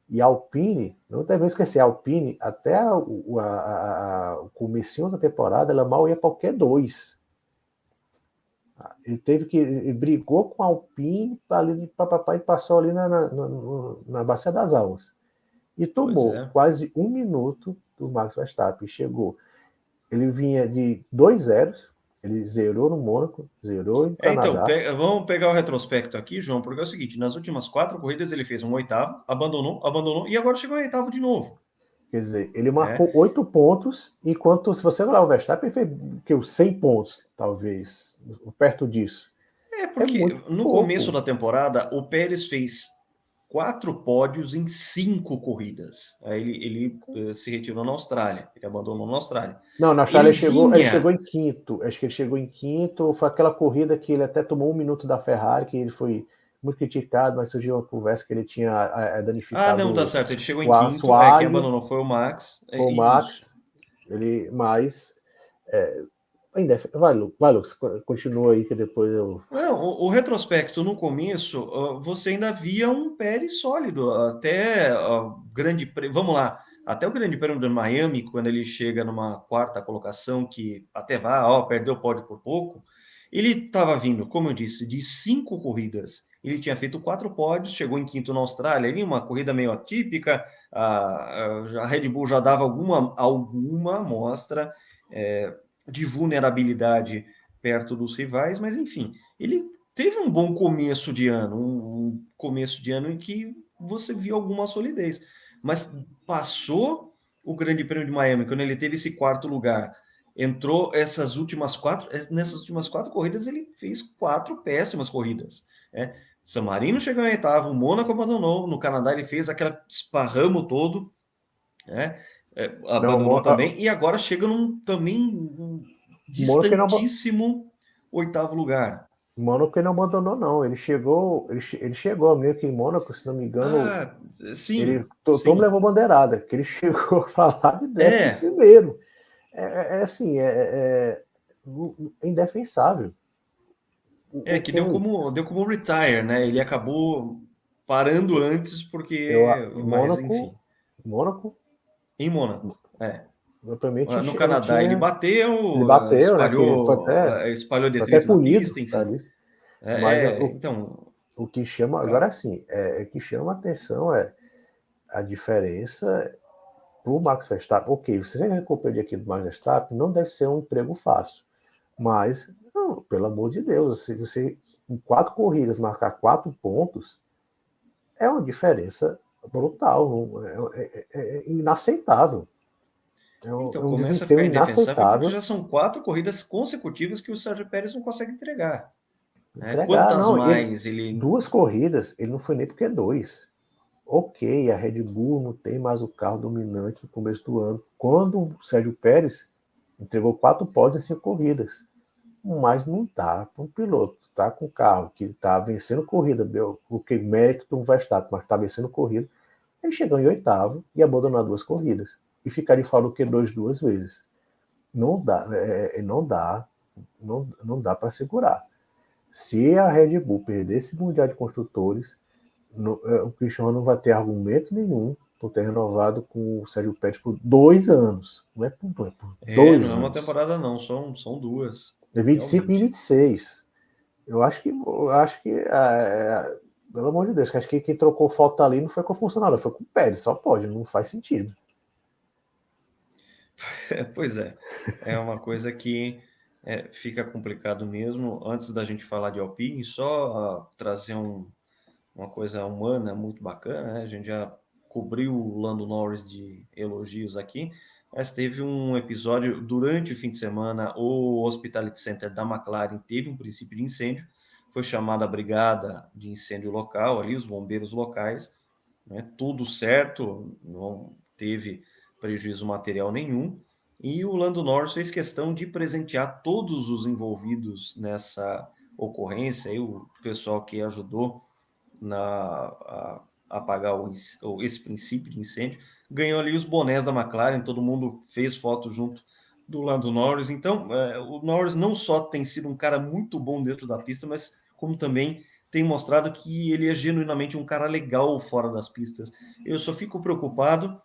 E a Alpine, não devemos esquecer, a Alpine, até o comecinho da temporada, ela mal ia para o Q2. Ele brigou com a Alpine ali, e passou ali na Bacia das Almas. E Pois tomou é. quase 1 minuto do Max Verstappen. Chegou. Ele vinha de 2 zeros, ele zerou no Mônaco, zerou em Então, Canadá. vamos pegar o retrospecto aqui, João, porque é o seguinte: nas últimas quatro corridas ele fez um oitavo, abandonou e agora chegou em oitavo de novo. Quer dizer, ele marcou Né? 8 pontos, enquanto, se você olhar o Verstappen, fez que, os 100 pontos, talvez, perto disso. É É porque muito no começo pouco. da temporada o Pérez fez quatro pódios em cinco corridas. Aí ele se retirou na Austrália, ele abandonou na Austrália. Não, na Ele Austrália ele chegou vinha. em quinto. Acho que ele chegou em quinto. Foi aquela corrida que ele até tomou 1 minuto da Ferrari, que ele foi muito criticado, mas surgiu uma conversa que ele tinha Ah, não, tá danificado certo. Ele chegou em o quinto. É, quem assoalho, abandonou foi o Max. É o isso. Max. Mas ainda vai, Lucas, continua aí que depois eu. Não, o retrospecto no começo, você ainda via um Pérez sólido, até grande. Vamos lá. Até o Grande Prêmio de Miami, quando ele chega numa quarta colocação, que até perdeu o pódio por pouco, ele estava vindo, como eu disse, de 5 corridas. Ele tinha feito 4 pódios, chegou em quinto na Austrália, ali uma corrida meio atípica, a Red Bull já dava alguma amostra de vulnerabilidade perto dos rivais, mas enfim, ele teve um bom começo de ano, um começo de ano em que você viu alguma solidez, mas passou o Grande Prêmio de Miami, quando ele teve esse quarto lugar, entrou nessas últimas 4 corridas ele fez 4 péssimas corridas, né? San Marino chegou em oitavo, o Mônaco abandonou, no Canadá ele fez aquele esparramo todo, né? Não, Abandonou também, e agora chega num Mônaco não, distantíssimo oitavo lugar. Mônaco não abandonou, não. Ele chegou meio que em Mônaco, se não me engano. Ah, sim, Tom sim. levou bandeirada, que ele chegou a falar de 11º É, primeiro. Assim, indefensável. que deu como retire, né? Ele acabou parando antes porque, Em mas enfim, Mônaco, em Mônaco, é. pra mim, No ele Canadá ele tinha. Ele bateu, bateu, né? Que espalhou foi até detrito na punido, pista, tá, enfim. disso. Mas Então, o que chama, agora cara, sim, o que chama a atenção é a diferença para o Max Verstappen. Ok, você ser recompanhante aqui do Max Verstappen não deve ser um emprego fácil, mas, não, pelo amor de Deus, se você em 4 corridas marcar 4 pontos, é uma diferença brutal, é inaceitável. então Um começa a desempenho ficar indefensável porque inaceitável. já são 4 corridas consecutivas que o Sérgio Pérez não consegue entregar. Entregar, Quantas não, ele, mais ele. 2 corridas, ele não foi nem porque 2. Ok, a Red Bull não tem mais o carro dominante no começo do ano. Quando o Sérgio Pérez entregou 4 pódios em 5 corridas. Mas não dá para um piloto estar com o carro que está vencendo corrida, porque mérito do Verstappen, mas está vencendo corrida, ele chegou em oitavo e abandonar 2 corridas. E ficar de fora o Q2 duas vezes. Não dá, não dá para segurar. Se a Red Bull perder esse Mundial de Construtores, o Cristiano não vai ter argumento nenhum por ter renovado com o Sérgio Pérez por 2 anos. Não é por Não dois é uma anos. temporada, não, são duas, É 25 e realmente. 26. Eu acho que pelo amor de Deus, que acho que quem trocou falta ali não foi com o funcionário, foi com o Pérez, só pode, não faz sentido. Pois é, é uma coisa que fica complicado mesmo. Antes da gente falar de Alpine, só trazer uma coisa humana muito bacana, né? A gente já cobriu o Lando Norris de elogios aqui, mas teve um episódio durante o fim de semana, o Hospitality Center da McLaren teve um princípio de incêndio, foi chamada a brigada de incêndio local, ali os bombeiros locais, né? Tudo certo, não teve prejuízo material nenhum, e o Lando Norris fez questão de presentear todos os envolvidos nessa ocorrência, aí o pessoal que ajudou a apagar esse princípio de incêndio, ganhou ali os bonés da McLaren, todo mundo fez foto junto do Lando Norris. Então, o Norris não só tem sido um cara muito bom dentro da pista, mas como também tem mostrado que ele é genuinamente um cara legal fora das pistas. Eu só fico preocupado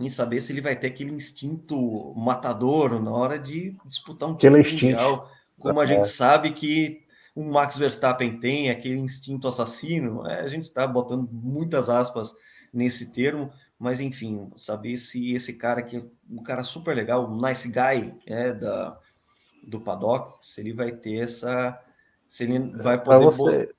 em saber se ele vai ter aquele instinto matador na hora de disputar um Killer título Instinct. mundial, como a gente sabe que o Max Verstappen tem, aquele instinto assassino. A gente está botando muitas aspas nesse termo, mas enfim, saber se esse cara que é um cara super legal, um nice guy do paddock, se ele vai ter se ele vai Para poder você,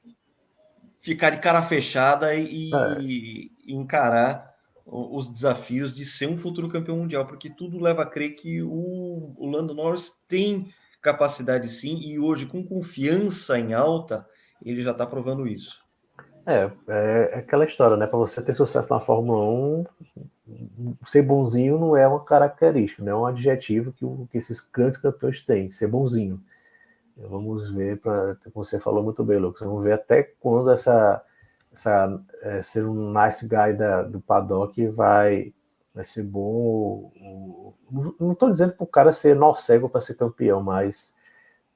ficar de cara fechada é, e encarar os desafios de ser um futuro campeão mundial, porque tudo leva a crer que o Lando Norris tem capacidade sim, e hoje, com confiança em alta, ele já está provando isso. é aquela história, né? Para você ter sucesso na Fórmula 1, ser bonzinho não é uma característica, não é um adjetivo que esses grandes campeões têm, ser bonzinho. Vamos ver, como você falou muito bem, Lucas, vamos ver até quando ser um nice guy do paddock vai ser bom. Não estou dizendo para o cara ser nó cego para ser campeão, mas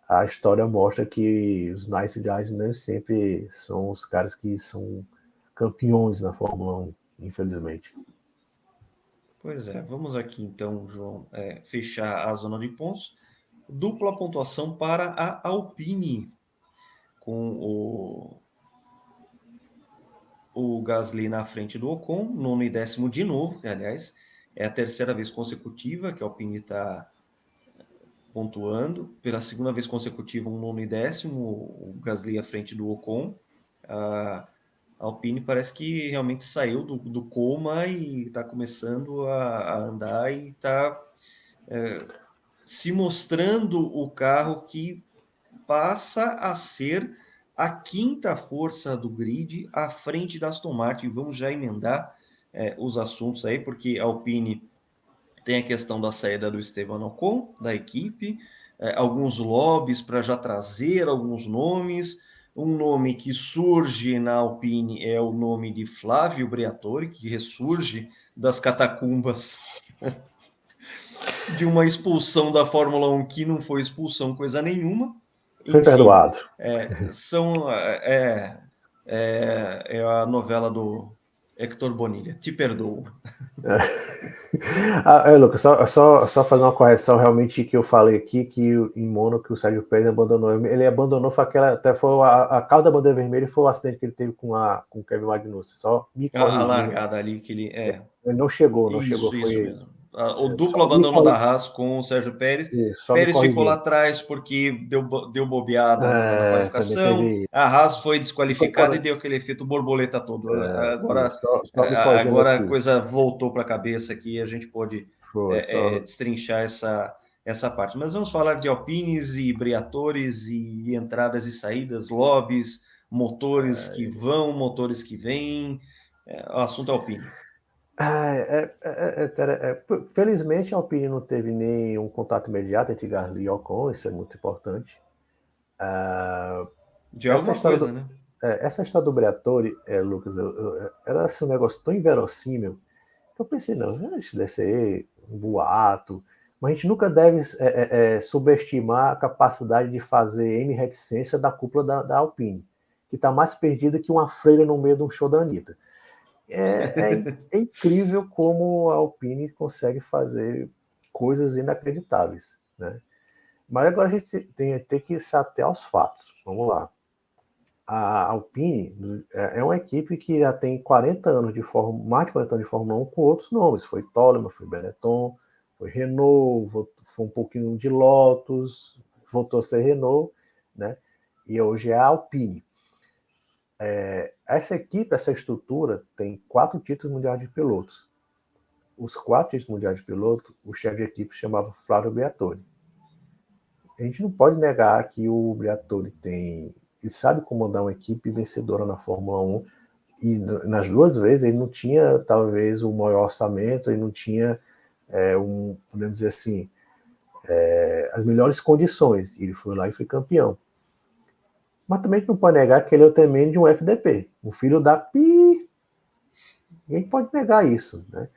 a história mostra que os nice guys nem sempre são os caras que são campeões na Fórmula 1, infelizmente. Pois é, vamos aqui então, João, fechar a zona de pontos. Dupla pontuação para a Alpine, com o Gasly na frente do Ocon, nono e décimo de novo, que aliás é a terceira vez consecutiva que a Alpine está pontuando. Pela segunda vez consecutiva, um nono e décimo, o Gasly à frente do Ocon. A Alpine parece que realmente saiu do coma e está começando a andar e está se mostrando o carro que passa a ser a quinta força do grid à frente da Aston Martin. Vamos já emendar os assuntos aí, porque a Alpine tem a questão da saída do Esteban Ocon, da equipe, alguns lobbies para já trazer alguns nomes. Um nome que surge na Alpine é o nome de Flávio Briatore, que ressurge das catacumbas de uma expulsão da Fórmula 1 que não foi expulsão coisa nenhuma. Foi Enfim, perdoado. é a novela do Hector Bonilha. Te perdoo. Lucas, só fazer uma correção realmente que eu falei aqui, que em Mônaco o Sérgio Pérez abandonou. Ele abandonou, foi aquela, até foi a causa da bandeira vermelha foi o acidente que ele teve com o Kevin Magnussen. Só me A corrigindo. largada ali que ele é. Ele não chegou, Isso foi. mesmo. O duplo Só me, abandono da Haas com o Sérgio Pérez. só me Pérez ficou lá corrigindo. atrás porque deu bobeada na Também qualificação. teve. A Haas foi Ficou desqualificada e fora. deu aquele efeito borboleta todo. Agora, Só me corrigindo agora a aqui. coisa voltou para a cabeça aqui e a gente pode Foi, só. destrinchar essa parte. Mas vamos falar de Alpines e Briatores e entradas e saídas, lobbies, motores que vão, motores que vêm. O assunto é Alpine. Felizmente a Alpine não teve nenhum contato imediato entre Gasly e Ocon, isso é muito importante. De Essa alguma história coisa, do, né? essa história do Briatore, Lucas, era assim, um negócio tão inverossímil que eu pensei, não, isso deve ser um boato, mas a gente nunca deve subestimar a capacidade de fazer N reticência da cúpula da Alpine, que está mais perdida que uma freira no meio de um show da Anitta. É incrível como a Alpine consegue fazer coisas inacreditáveis, né? Mas agora a gente tem que ir até aos fatos. Vamos lá. A Alpine é uma equipe que já tem 40 anos mais de 40 anos de Fórmula 1 com outros nomes. Foi Toleman, foi Benetton, foi Renault, foi um pouquinho de Lotus, voltou a ser Renault, né? E hoje é a Alpine. Essa equipe, essa estrutura, tem 4 títulos mundiais de pilotos. Os 4 títulos mundiais de piloto, o chefe de equipe chamava Flávio Briatore. A gente não pode negar que o Briatore ele sabe comandar uma equipe vencedora na Fórmula 1, e nas duas vezes ele não tinha, talvez, o maior orçamento, ele não tinha, podemos dizer assim, as melhores condições. Ele foi lá e foi campeão. Mas também a gente não pode negar que ele é o temendo de um FDP, um filho da Pi. Ninguém pode negar isso, né?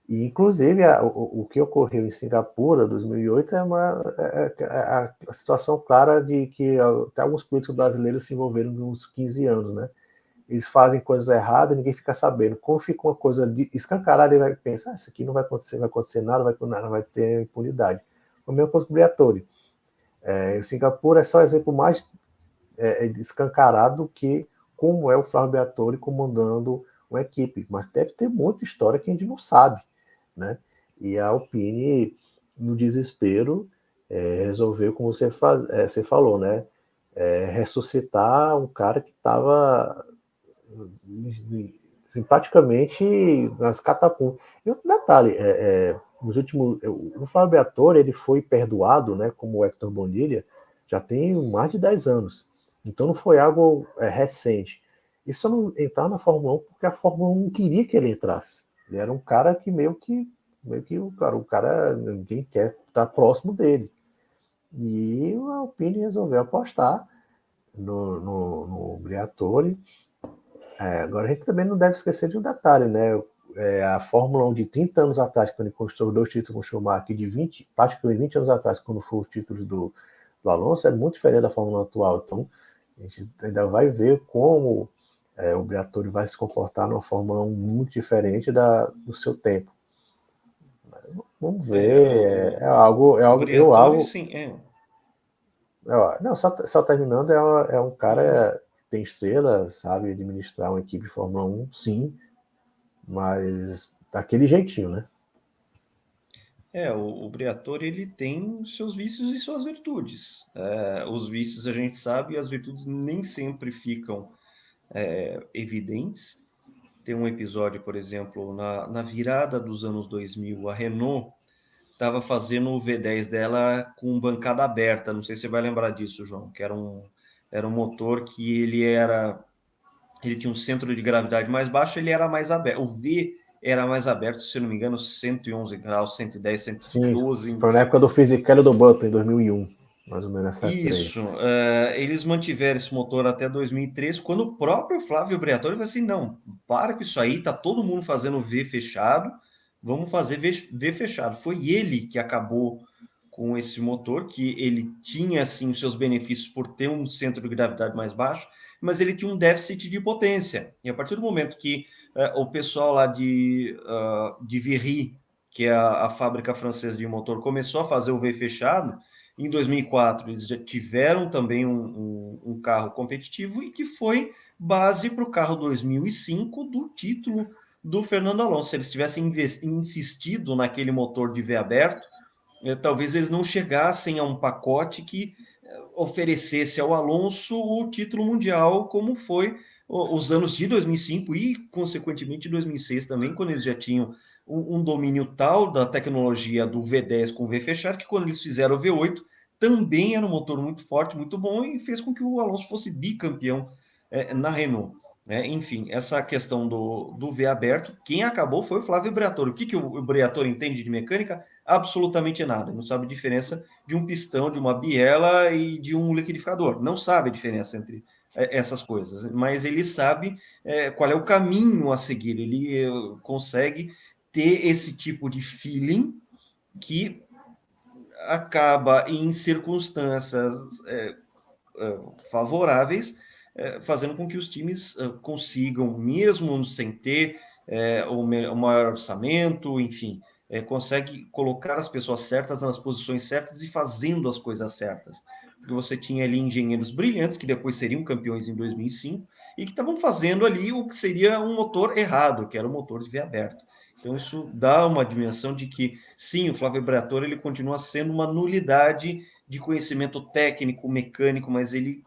E, inclusive, o que ocorreu em Singapura, 2008, a situação clara de que até alguns políticos brasileiros se envolveram nos 15 anos, né? Eles fazem coisas erradas e ninguém fica sabendo. Quando fica uma coisa escancarada, ele vai pensar, isso aqui não vai acontecer nada, vai ter impunidade. A mesma coisa com o Briatore. Singapura é só exemplo mais escancarado que como é o Flávio Briatore comandando uma equipe. Mas deve ter muita história que a gente não sabe, né? E a Alpine, no desespero, resolveu, como você falou, né? Ressuscitar um cara que estava assim, praticamente nas catacumbas. E outro detalhe, nos últimos, o Flávio Briatore, ele foi perdoado, né, como o Hector Bonilha, já tem mais de 10 anos. Então não foi algo recente. Isso só não entrar na Fórmula 1 porque a Fórmula 1 não queria que ele entrasse. Ele era um cara que meio que o cara ninguém quer estar próximo dele. E a Alpine resolveu apostar no Briatore. Agora a gente também não deve esquecer de um detalhe, né? A Fórmula 1 de 30 anos atrás, quando ele conquistou 2 títulos com o Schumacher, de 20, praticamente 20 anos atrás, quando foram os títulos do Alonso, é muito diferente da Fórmula 1 atual. Então, a gente ainda vai ver como o Briatore vai se comportar numa Fórmula 1 muito diferente do seu tempo. Vamos É, ver. É o algo, eu Briatore, algo. sim, Não, só terminando, é um uhum. cara que tem estrelas, sabe administrar uma equipe de Fórmula 1, sim, mas daquele jeitinho, né? O Briatore, ele tem os seus vícios e suas virtudes. Os vícios a gente sabe e as virtudes nem sempre ficam evidentes. Tem um episódio, por exemplo, na virada dos anos 2000, a Renault estava fazendo o V10 dela com bancada aberta. Não sei se você vai lembrar disso, João, que era um motor que ele tinha um centro de gravidade mais baixo, ele era mais aberto. O V era mais aberto, se eu não me engano, 111 graus, 110, Sim, 112, foi na enfim. época do Fisichella e do Button, em 2001, mais ou menos nessa época aí. Isso, eles mantiveram esse motor até 2003, quando o próprio Flávio Briatore falou assim, não, para com isso aí, tá todo mundo fazendo V fechado, vamos fazer V fechado. Foi ele que acabou com esse motor, que ele tinha, assim, os seus benefícios por ter um centro de gravidade mais baixo, mas ele tinha um déficit de potência. E a partir do momento que o pessoal lá de Viry, que é a fábrica francesa de motor, começou a fazer o V fechado, em 2004, eles já tiveram também um carro competitivo e que foi base para o carro 2005 do título do Fernando Alonso. Se eles tivessem insistido naquele motor de V aberto, talvez eles não chegassem a um pacote que oferecesse ao Alonso o título mundial, como foi os anos de 2005 e, consequentemente, 2006 também, quando eles já tinham um domínio tal da tecnologia do V10 com V fechado, que quando eles fizeram o V8, também era um motor muito forte, muito bom, e fez com que o Alonso fosse bicampeão na Renault. Enfim, essa questão do V aberto, quem acabou foi o Flávio Briatore. O que o Briatore entende de mecânica? Absolutamente nada. Ele não sabe a diferença de um pistão, de uma biela e de um liquidificador. Não sabe a diferença entre essas coisas, mas ele sabe qual é o caminho a seguir. Ele consegue ter esse tipo de feeling que acaba em circunstâncias favoráveis, fazendo com que os times consigam, mesmo sem ter o maior orçamento, enfim, consegue colocar as pessoas certas nas posições certas e fazendo as coisas certas. Porque você tinha ali engenheiros brilhantes, que depois seriam campeões em 2005, e que estavam fazendo ali o que seria um motor errado, que era o motor de V aberto. Então, isso dá uma dimensão de que, sim, o Flávio Briatore ele continua sendo uma nulidade de conhecimento técnico, mecânico, mas ele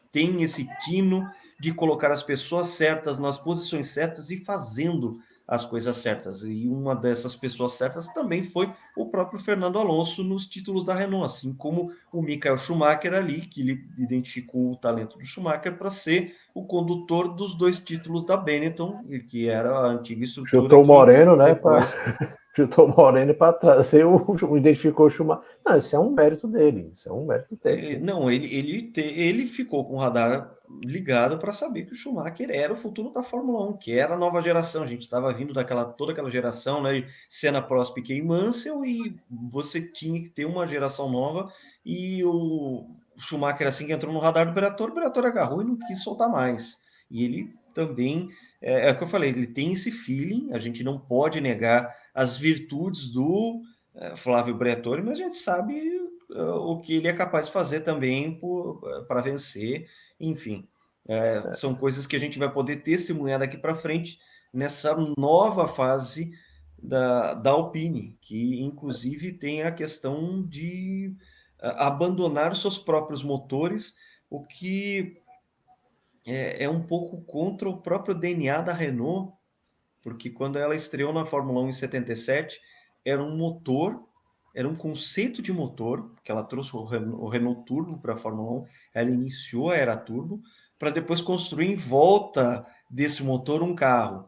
tem esse tino de colocar as pessoas certas nas posições certas e fazendo as coisas certas. E uma dessas pessoas certas também foi o próprio Fernando Alonso nos títulos da Renault, assim como o Michael Schumacher ali, que ele identificou o talento do Schumacher para ser o condutor dos dois títulos da Benetton, que era a antiga estrutura Chutou o que Moreno, né? depois Chutou o Moreno para trazer identificou o Schumacher. Não, esse é um mérito dele. Isso é um mérito dele, sim. Não, ele ficou com o radar ligado para saber que o Schumacher era o futuro da Fórmula 1, que era a nova geração. A gente estava vindo toda aquela geração, né? Senna, Prost, Piquet e Mansell, e você tinha que ter uma geração nova. E o Schumacher, assim que entrou no radar do o Briatore agarrou e não quis soltar mais. E ele também, é o que eu falei, ele tem esse feeling, a gente não pode negar as virtudes do Flávio Briatore, mas a gente sabe o que ele é capaz de fazer também para vencer. Enfim, são coisas que a gente vai poder testemunhar daqui para frente nessa nova fase da Alpine, que inclusive tem a questão de abandonar os seus próprios motores, o que é um pouco contra o próprio DNA da Renault, porque quando ela estreou na Fórmula 1 em 77, era um motor, era um conceito de motor, que ela trouxe o Renault Turbo para a Fórmula 1, ela iniciou a era Turbo, para depois construir em volta desse motor um carro.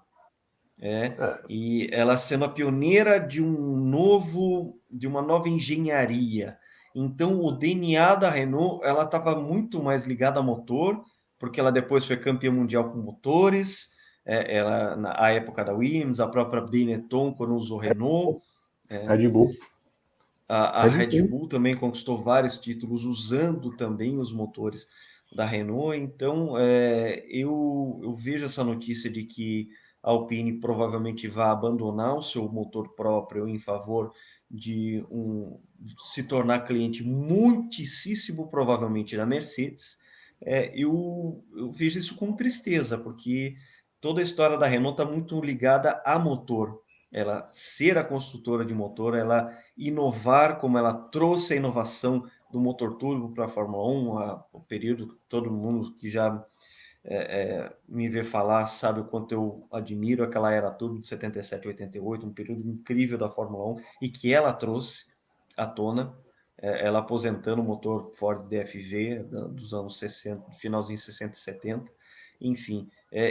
É, E ela sendo a pioneira de uma nova engenharia. Então, o DNA da Renault, ela estava muito mais ligada a motor, porque ela depois foi campeã mundial com motores, ela na época da Williams, a própria Benetton quando usou Renault, Red Bull. a Red Red Bull. Bull também conquistou vários títulos usando também os motores da Renault. Então, eu vejo essa notícia de que a Alpine provavelmente vai abandonar o seu motor próprio em favor de se tornar cliente muitíssimo provavelmente da Mercedes. Eu vejo isso com tristeza, porque toda a história da Renault está muito ligada a motor. Ela ser a construtora de motor, ela inovar como ela trouxe a inovação do motor turbo para a Fórmula 1, o período que todo mundo que já me vê falar sabe o quanto eu admiro aquela era turbo de 77 e 88, um período incrível da Fórmula 1 e que ela trouxe à tona, ela aposentando o motor Ford DFV dos anos 60, finalzinho 60 e 70, enfim.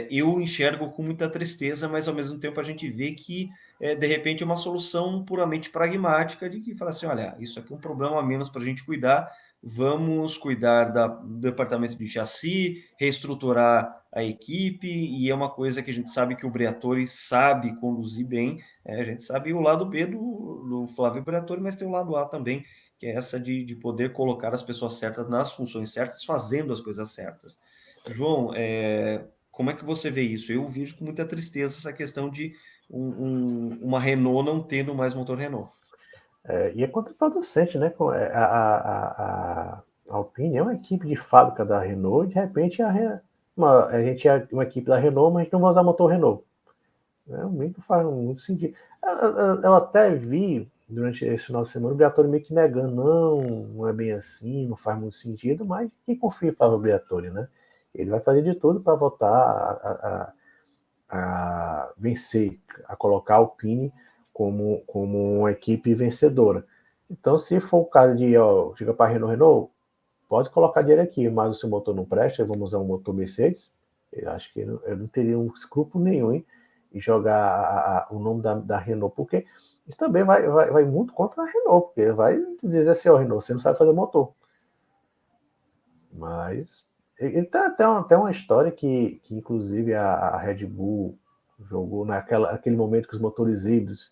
Eu enxergo com muita tristeza, mas ao mesmo tempo a gente vê que de repente é uma solução puramente pragmática de que fala assim, olha, isso aqui é um problema a menos para a gente cuidar, vamos cuidar do departamento de chassi, reestruturar a equipe, e é uma coisa que a gente sabe que o Briatore sabe conduzir bem, a gente sabe o lado B do Flávio Briatore, mas tem o lado A também, que é essa de poder colocar as pessoas certas nas funções certas, fazendo as coisas certas. João, como é que você vê isso? Eu vejo com muita tristeza essa questão de uma Renault não tendo mais motor Renault. E é contraproducente, né? A Alpine é uma equipe de fábrica da Renault, e de repente a gente é uma equipe da Renault, mas a gente não vai usar motor Renault. Meio que faz muito sentido. Eu até vi durante esse final de semana o Briatore meio que negando, não é bem assim, não faz muito sentido, mas quem confia para o Briatore, né? Ele vai fazer de tudo para voltar a vencer, a colocar a Alpine como uma equipe vencedora. Então, se for o caso de, chega para a Renault, pode colocar dinheiro aqui, mas o seu motor não presta, vamos usar um motor Mercedes. Eu acho que eu não teria um escrúpulo nenhum em jogar o nome da Renault, porque isso também vai muito contra a Renault, porque vai dizer assim, Renault, você não sabe fazer motor. Mas ele tem até uma história que inclusive a Red Bull jogou naquele momento que os motores híbridos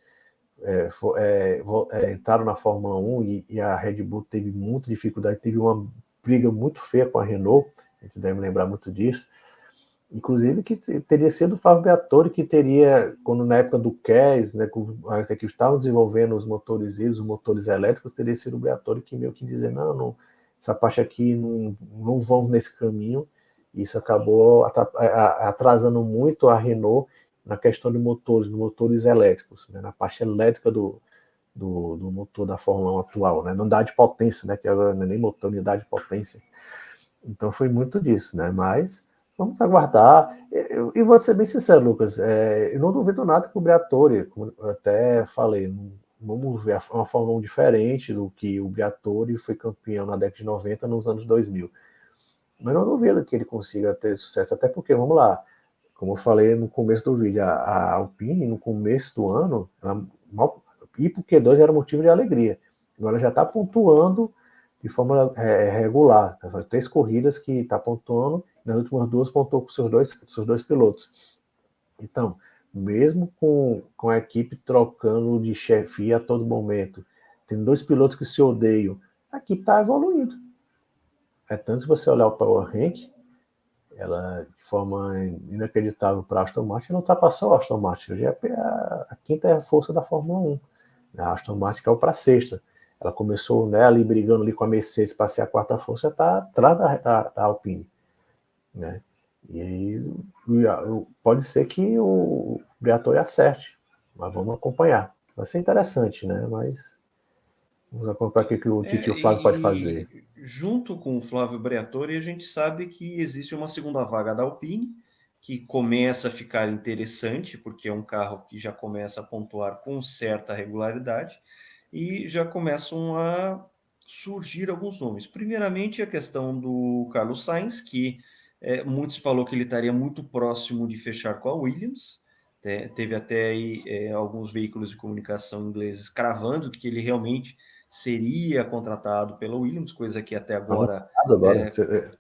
entraram na Fórmula 1 e a Red Bull teve muita dificuldade, teve uma briga muito feia com a Renault, a gente deve lembrar muito disso, inclusive que teria sido o Fábio Briatore que teria, quando na época do CAS, né, as equipes estavam desenvolvendo os motores híbridos, os motores elétricos, teria sido o Briatore que meio que dizer, não, essa parte aqui não vamos nesse caminho. Isso acabou atrasando muito a Renault na questão de motores elétricos, né, na parte elétrica do motor da Fórmula 1 atual, né, não dá de potência, né, que agora não é nem motor, unidade de potência. Então foi muito disso, né, mas vamos aguardar. E vou ser bem sincero, Lucas, eu não duvido nada que o Briatore, como eu até falei, vamos ver uma Fórmula 1 diferente do que o Briatore foi campeão na década de 90, nos anos 2000. Mas não duvido que ele consiga ter sucesso, até porque, vamos lá, como eu falei no começo do vídeo, a Alpine, no começo do ano, ir para o Q2 era motivo de alegria. Agora já está pontuando de forma regular. Faz 3 corridas que está pontuando, nas últimas 2 pontuou com seus dois pilotos. Então, mesmo com a equipe trocando de chefia a todo momento, tem 2 pilotos que se odeiam, a equipe está evoluindo. Tanto se você olhar o Power Rank, ela, de forma inacreditável para a Aston Martin, ela ultrapassou a Aston Martin. Hoje é a quinta força da Fórmula 1. A Aston Martin caiu para a sexta. Ela começou, né, ali brigando ali com a Mercedes para ser a quarta força, está atrás da Alpine. Né? E aí pode ser que o Briatore acerte, mas vamos acompanhar. Vai ser interessante, né? Mas vamos acompanhar o que o Titi e o Flávio pode fazer. Junto com o Flávio Briatore, a gente sabe que existe uma segunda vaga da Alpine, que começa a ficar interessante, porque é um carro que já começa a pontuar com certa regularidade, e já começam a surgir alguns nomes. Primeiramente, a questão do Carlos Sainz, que muitos falou que ele estaria muito próximo de fechar com a Williams. Teve até aí alguns veículos de comunicação ingleses cravando que ele realmente seria contratado pela Williams, coisa que até agora,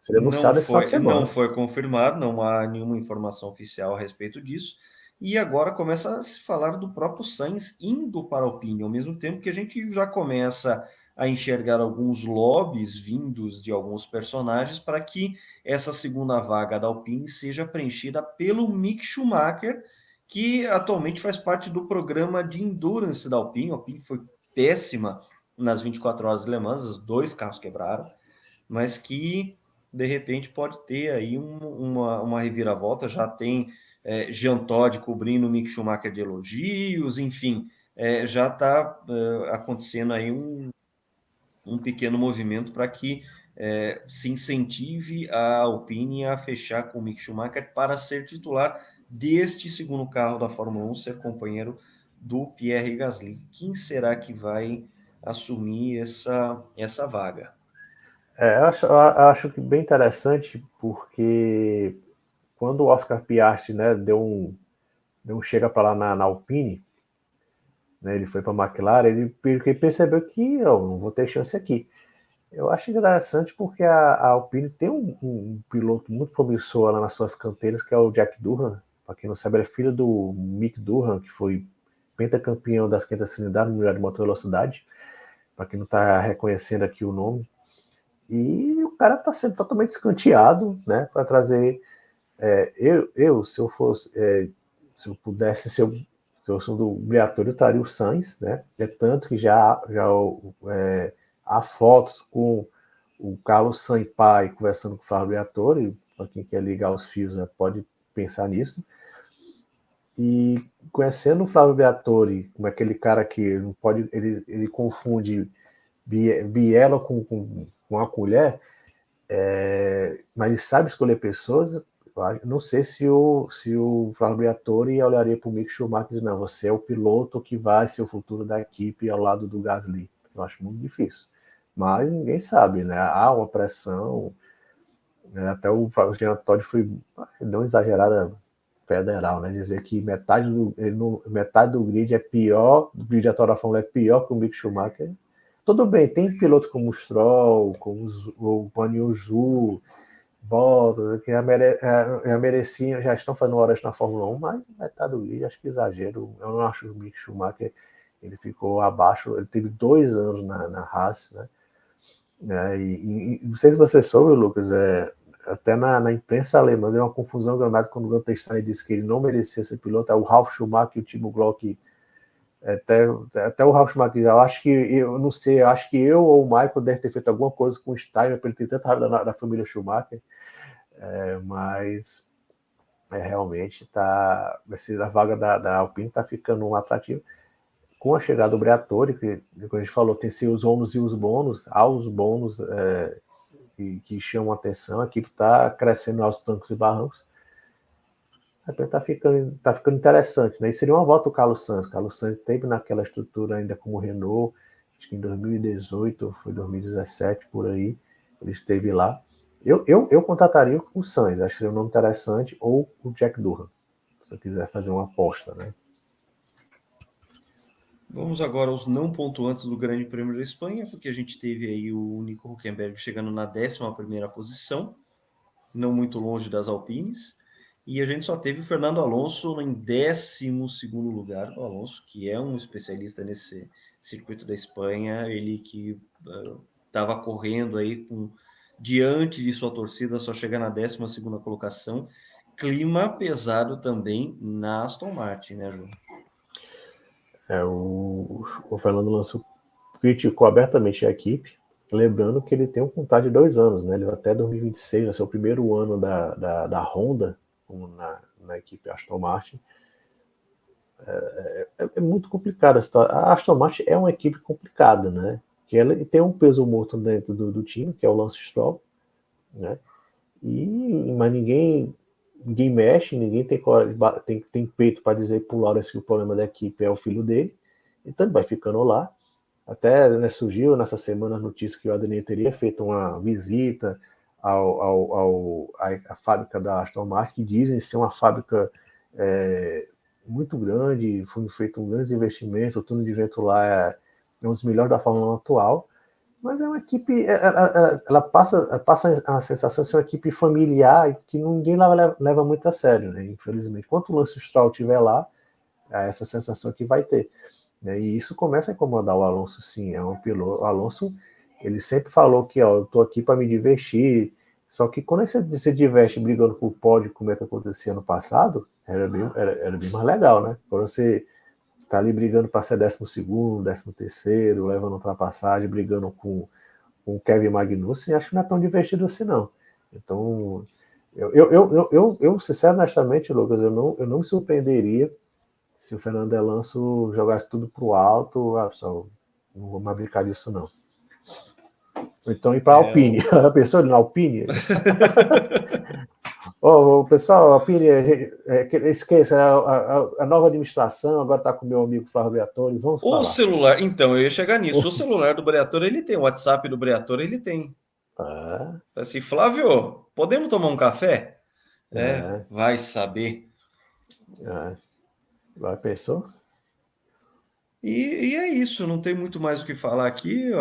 seria anunciado esse final de semana. Não foi confirmado, não há nenhuma informação oficial a respeito disso. E agora começa a se falar do próprio Sainz indo para a Alpine, ao mesmo tempo que a gente já começa a enxergar alguns lobbies vindos de alguns personagens para que essa segunda vaga da Alpine seja preenchida pelo Mick Schumacher, que atualmente faz parte do programa de endurance da Alpine. A Alpine foi péssima nas 24 horas de Le Mans, os dois carros quebraram, mas que de repente pode ter aí uma reviravolta. Já tem Jean Todt cobrindo o Mick Schumacher de elogios, enfim, já está acontecendo aí um pequeno movimento para que se incentive a Alpine a fechar com o Mick Schumacher para ser titular deste segundo carro da Fórmula 1, ser companheiro do Pierre Gasly. Quem será que vai assumir essa vaga? Eu acho que bem interessante, porque quando o Oscar Piastri, né, deu um chega para lá na Alpine, né, ele foi para a McLaren, ele percebeu que eu não vou ter chance aqui. Eu acho interessante porque a Alpine tem um piloto muito promissor lá nas suas canteiras, que é o Jack Durham. Para quem não sabe, ele é filho do Mick Durham, que foi pentacampeão das 500 cilindradas no Mundial de Motor Velocidade. Para quem não está reconhecendo aqui o nome. E o cara está sendo totalmente escanteado, né, para trazer. Se eu fosse, se eu pudesse ser se eu sou do Briatore, eu traria o Sainz, né? É tanto que já há fotos com o Carlos Sainpai conversando com o Flávio Briatore, para quem quer ligar os fios, né, pode pensar nisso. E conhecendo o Flávio Briatore, como é aquele cara que não pode, ele confunde biela com a colher, mas ele sabe escolher pessoas. Não sei se o Flávio Briatore olharia para o Mick Schumacher e diz, não, você é o piloto que vai ser o futuro da equipe ao lado do Gasly. Eu acho muito difícil. Mas ninguém sabe, né? Há uma pressão, né? Até o Jean Todt deu uma exagerada federal, né? Dizer que metade do grid é pior, do grid atual da Fórmula é pior que o Mick Schumacher. Tudo bem, tem pilotos como o Stroll, como o Guan Yu Zhu, Bottas, que já mereciam, já estão fazendo horas na Fórmula 1, mas metade do grid, acho que exagero. Eu não acho que o Mick Schumacher ele ficou abaixo, ele teve 2 anos na Haas, né? E não sei se você soube, Lucas, até na imprensa alemã deu uma confusão granada quando o Gunter Steiner disse que ele não merecia ser piloto. O Ralf Schumacher e o Timo Glock, até o Ralf Schumacher, eu acho que, eu não sei, eu acho que eu ou o Michael deve ter feito alguma coisa com o Steiner, para ele ter tanta raiva da família Schumacher, mas realmente a vaga da Alpine está ficando um atrativo. Com a chegada do Briatore, que a gente falou, tem os ônus e os bônus, há os bônus que chamam a atenção, a equipe está crescendo aos trancos e barrancos, até tá ficando interessante, né? E seria uma volta o Carlos Sainz. O Carlos Sainz esteve naquela estrutura ainda como Renault, acho que em 2018, foi 2017, por aí, ele esteve lá. Eu contrataria o Sainz, acho que seria um nome interessante, ou o Jack Durham, se eu quiser fazer uma aposta, né? Vamos agora aos não pontuantes do Grande Prêmio da Espanha, porque a gente teve aí o Nico Hülkenberg chegando na 11ª posição, não muito longe das Alpines, e a gente só teve o Fernando Alonso em 12º lugar. O Alonso, que é um especialista nesse circuito da Espanha, ele que estava correndo aí diante de sua torcida, só chega na 12ª colocação. Clima pesado também na Aston Martin, né, João? O Fernando Alonso criticou abertamente a equipe, lembrando que ele tem um contrato de 2 anos, né? Ele vai até 2026, vai ser o primeiro ano da Honda na equipe Aston Martin. É muito complicada a situação. A Aston Martin é uma equipe complicada, né? Que ela tem um peso morto dentro do time, que é o Lance Stroll, né? Mas ninguém mexe, ninguém tem peito para dizer para o Lawrence que o problema da equipe é o filho dele, então ele vai ficando lá. Até, né, surgiu nessa semana a notícia que o Adriano teria feito uma visita à fábrica da Aston Martin, que dizem ser uma fábrica muito grande, foi feito um grande investimento, o túnel de vento lá é um dos melhores da Fórmula 1 atual, mas é uma equipe, ela passa a sensação de ser uma equipe familiar que ninguém leva muito a sério, né? Infelizmente. Enquanto o Lance Stroll estiver lá, é essa sensação que vai ter, né? E isso começa a incomodar o Alonso, sim. É um piloto. O Alonso, ele sempre falou que, ó, eu estou aqui para me divertir. Só que quando você se diverte brigando por pódio, como é que acontecia no passado, era bem mais legal, né? Quando você tá ali brigando para ser 12º, 13º, levando ultrapassagem, brigando com o Kevin Magnussen, acho que não é tão divertido assim, não. Então, eu sinceramente, honestamente, Lucas, eu não me surpreenderia se o Fernando Alonso jogasse tudo pro alto. Pessoal, não vou mais brincar disso, não. Então, ir para a Alpine. A pessoa na Alpine? Pessoal, a Alpine, esqueça, a nova administração agora está com o meu amigo Flávio Briatore, vamos para O lá. celular, então, eu ia chegar nisso. O celular do Briatore, ele tem. O WhatsApp do Briatore, ele tem. Assim, Flávio, podemos tomar um café? Vai saber. Vai, pensou? E é isso, não tem muito mais o que falar aqui.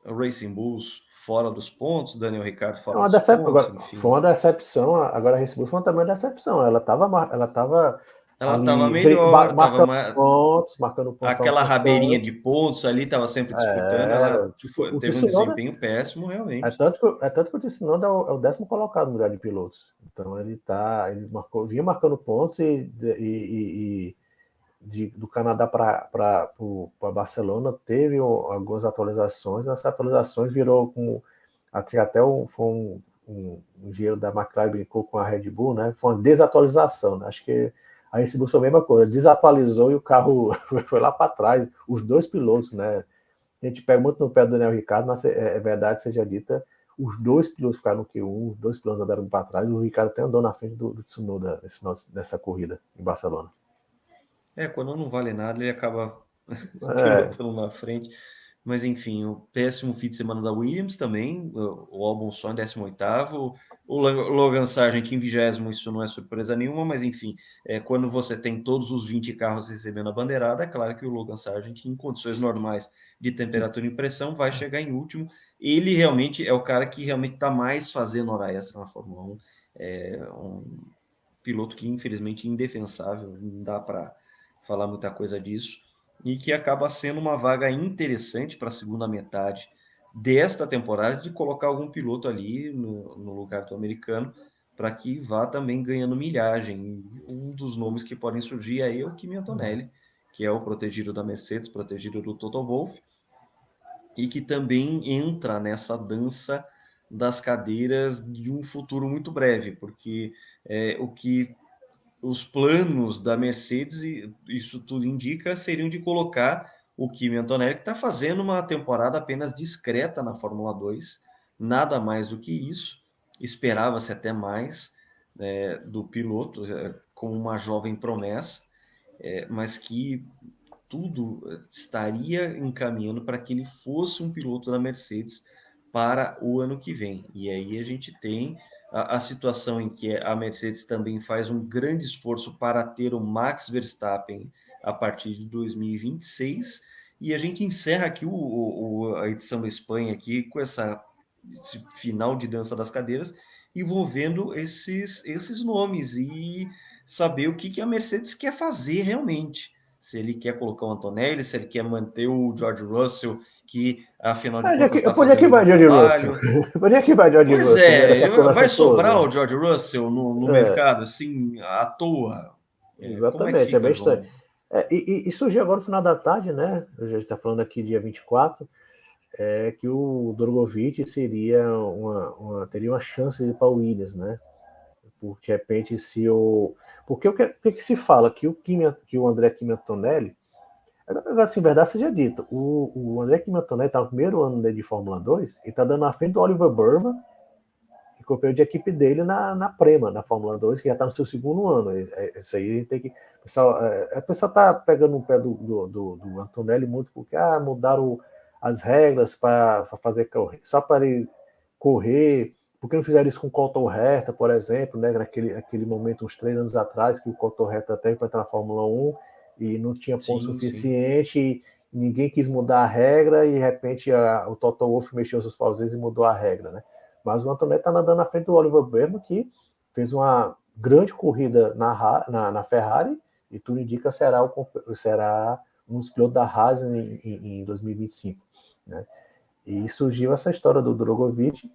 A Racing Bulls fora dos pontos, Daniel Ricciardo fora dos pontos, Agora, foi enfim. uma decepção. Agora a Red Bull foi também uma decepção. Ela tava Ela estava ali melhor, estava marcando pontos, estavam aquela rabeirinha pontuando. de pontos ali, estava sempre disputando. Ela O teve um Tsunoda desempenho péssimo, é realmente. tanto que o Tsunoda é o 10º colocado no lugar de pilotos. Então ele vinha marcando pontos do Canadá para Barcelona teve algumas atualizações. Essas atualizações virou como até um engenheiro da McLaren brincou com a Red Bull, né? Foi uma desatualização, né? Acho que a Red Bull foi a mesma coisa, desatualizou e o carro foi lá para trás. Os dois pilotos, né? A gente pega muito no pé do Daniel Ricciardo, mas é verdade seja dita, os dois pilotos ficaram no Q1, os dois pilotos andaram para trás, e o Ricciardo até andou na frente do Tsunoda nessa corrida em Barcelona. Quando não vale nada, ele acaba É, pilotando na frente. Mas enfim, o péssimo fim de semana da Williams também, o Albon só em 18º, o Logan Sargent em 20º, isso não é surpresa nenhuma, mas enfim, quando você tem todos os 20 carros recebendo a bandeirada, é claro que o Logan Sargent, em condições normais de temperatura e pressão, vai chegar em último. Ele realmente é o cara que realmente está mais fazendo hora extra na Fórmula 1, é um piloto que infelizmente é indefensável, não dá para falar muita coisa disso, e que acaba sendo uma vaga interessante para a segunda metade desta temporada de colocar algum piloto ali no lugar do americano para que vá também ganhando milhagem. Um dos nomes que podem surgir aí é o Kimi Antonelli, que é o protegido da Mercedes, protegido do Toto Wolff, e que também entra nessa dança das cadeiras de um futuro muito breve, porque o que os planos da Mercedes, e isso tudo indica, seriam de colocar o Kimi Antonelli, que está fazendo uma temporada apenas discreta na Fórmula 2, nada mais do que isso. Esperava-se até mais do piloto, como uma jovem promessa, mas que tudo estaria encaminhando para que ele fosse um piloto da Mercedes para o ano que vem. E aí a gente tem a situação em que a Mercedes também faz um grande esforço para ter o Max Verstappen a partir de 2026. E a gente encerra aqui a edição da Espanha aqui com esse final de dança das cadeiras, envolvendo esses nomes e saber o que a Mercedes quer fazer realmente, se ele quer colocar o Antonelli, se ele quer manter o George Russell, que afinal de contas está por onde é que fazendo um bom vai George Russell? trabalho. Por onde é que vai George Pois Russell, né? Essa é, vai conversa sobrar toda. o George Russell no É, mercado, assim, à toa? Como é que exatamente, é fica, bem estranho. João? E surgiu agora no final da tarde, né? A gente está falando aqui dia 24, que o Drogovic teria uma chance de ir para o Williams, né? Porque de repente se o. Porque o que se fala? Que o André Kimi Antonelli. Assim, verdade seja dita, o André Kimi Antonelli está no primeiro ano de Fórmula 2 e está dando na frente do Oliver Burman, que companheiro de equipe dele na Prema, na Fórmula 2, que já está no seu segundo ano. Isso aí tem que. O pessoal está pegando o pé do Antonelli muito porque mudaram as regras para fazer correr, só para ele correr. Por que não fizeram isso com o Colton Herta, por exemplo, né? Naquele momento, uns 3 anos atrás, que o Colton Herta até para entrar na Fórmula 1 e não tinha ponto Sim, sim. suficiente, ninguém quis mudar a regra e de repente o Toto Wolff mexeu seus pauzinhos e mudou a regra, né? Mas o Antonelli está nadando na frente do Oliver Bowman, que fez uma grande corrida na Ferrari, e tudo indica será um dos pilotos da Haas em 2025. Né? E surgiu essa história do Drogovic,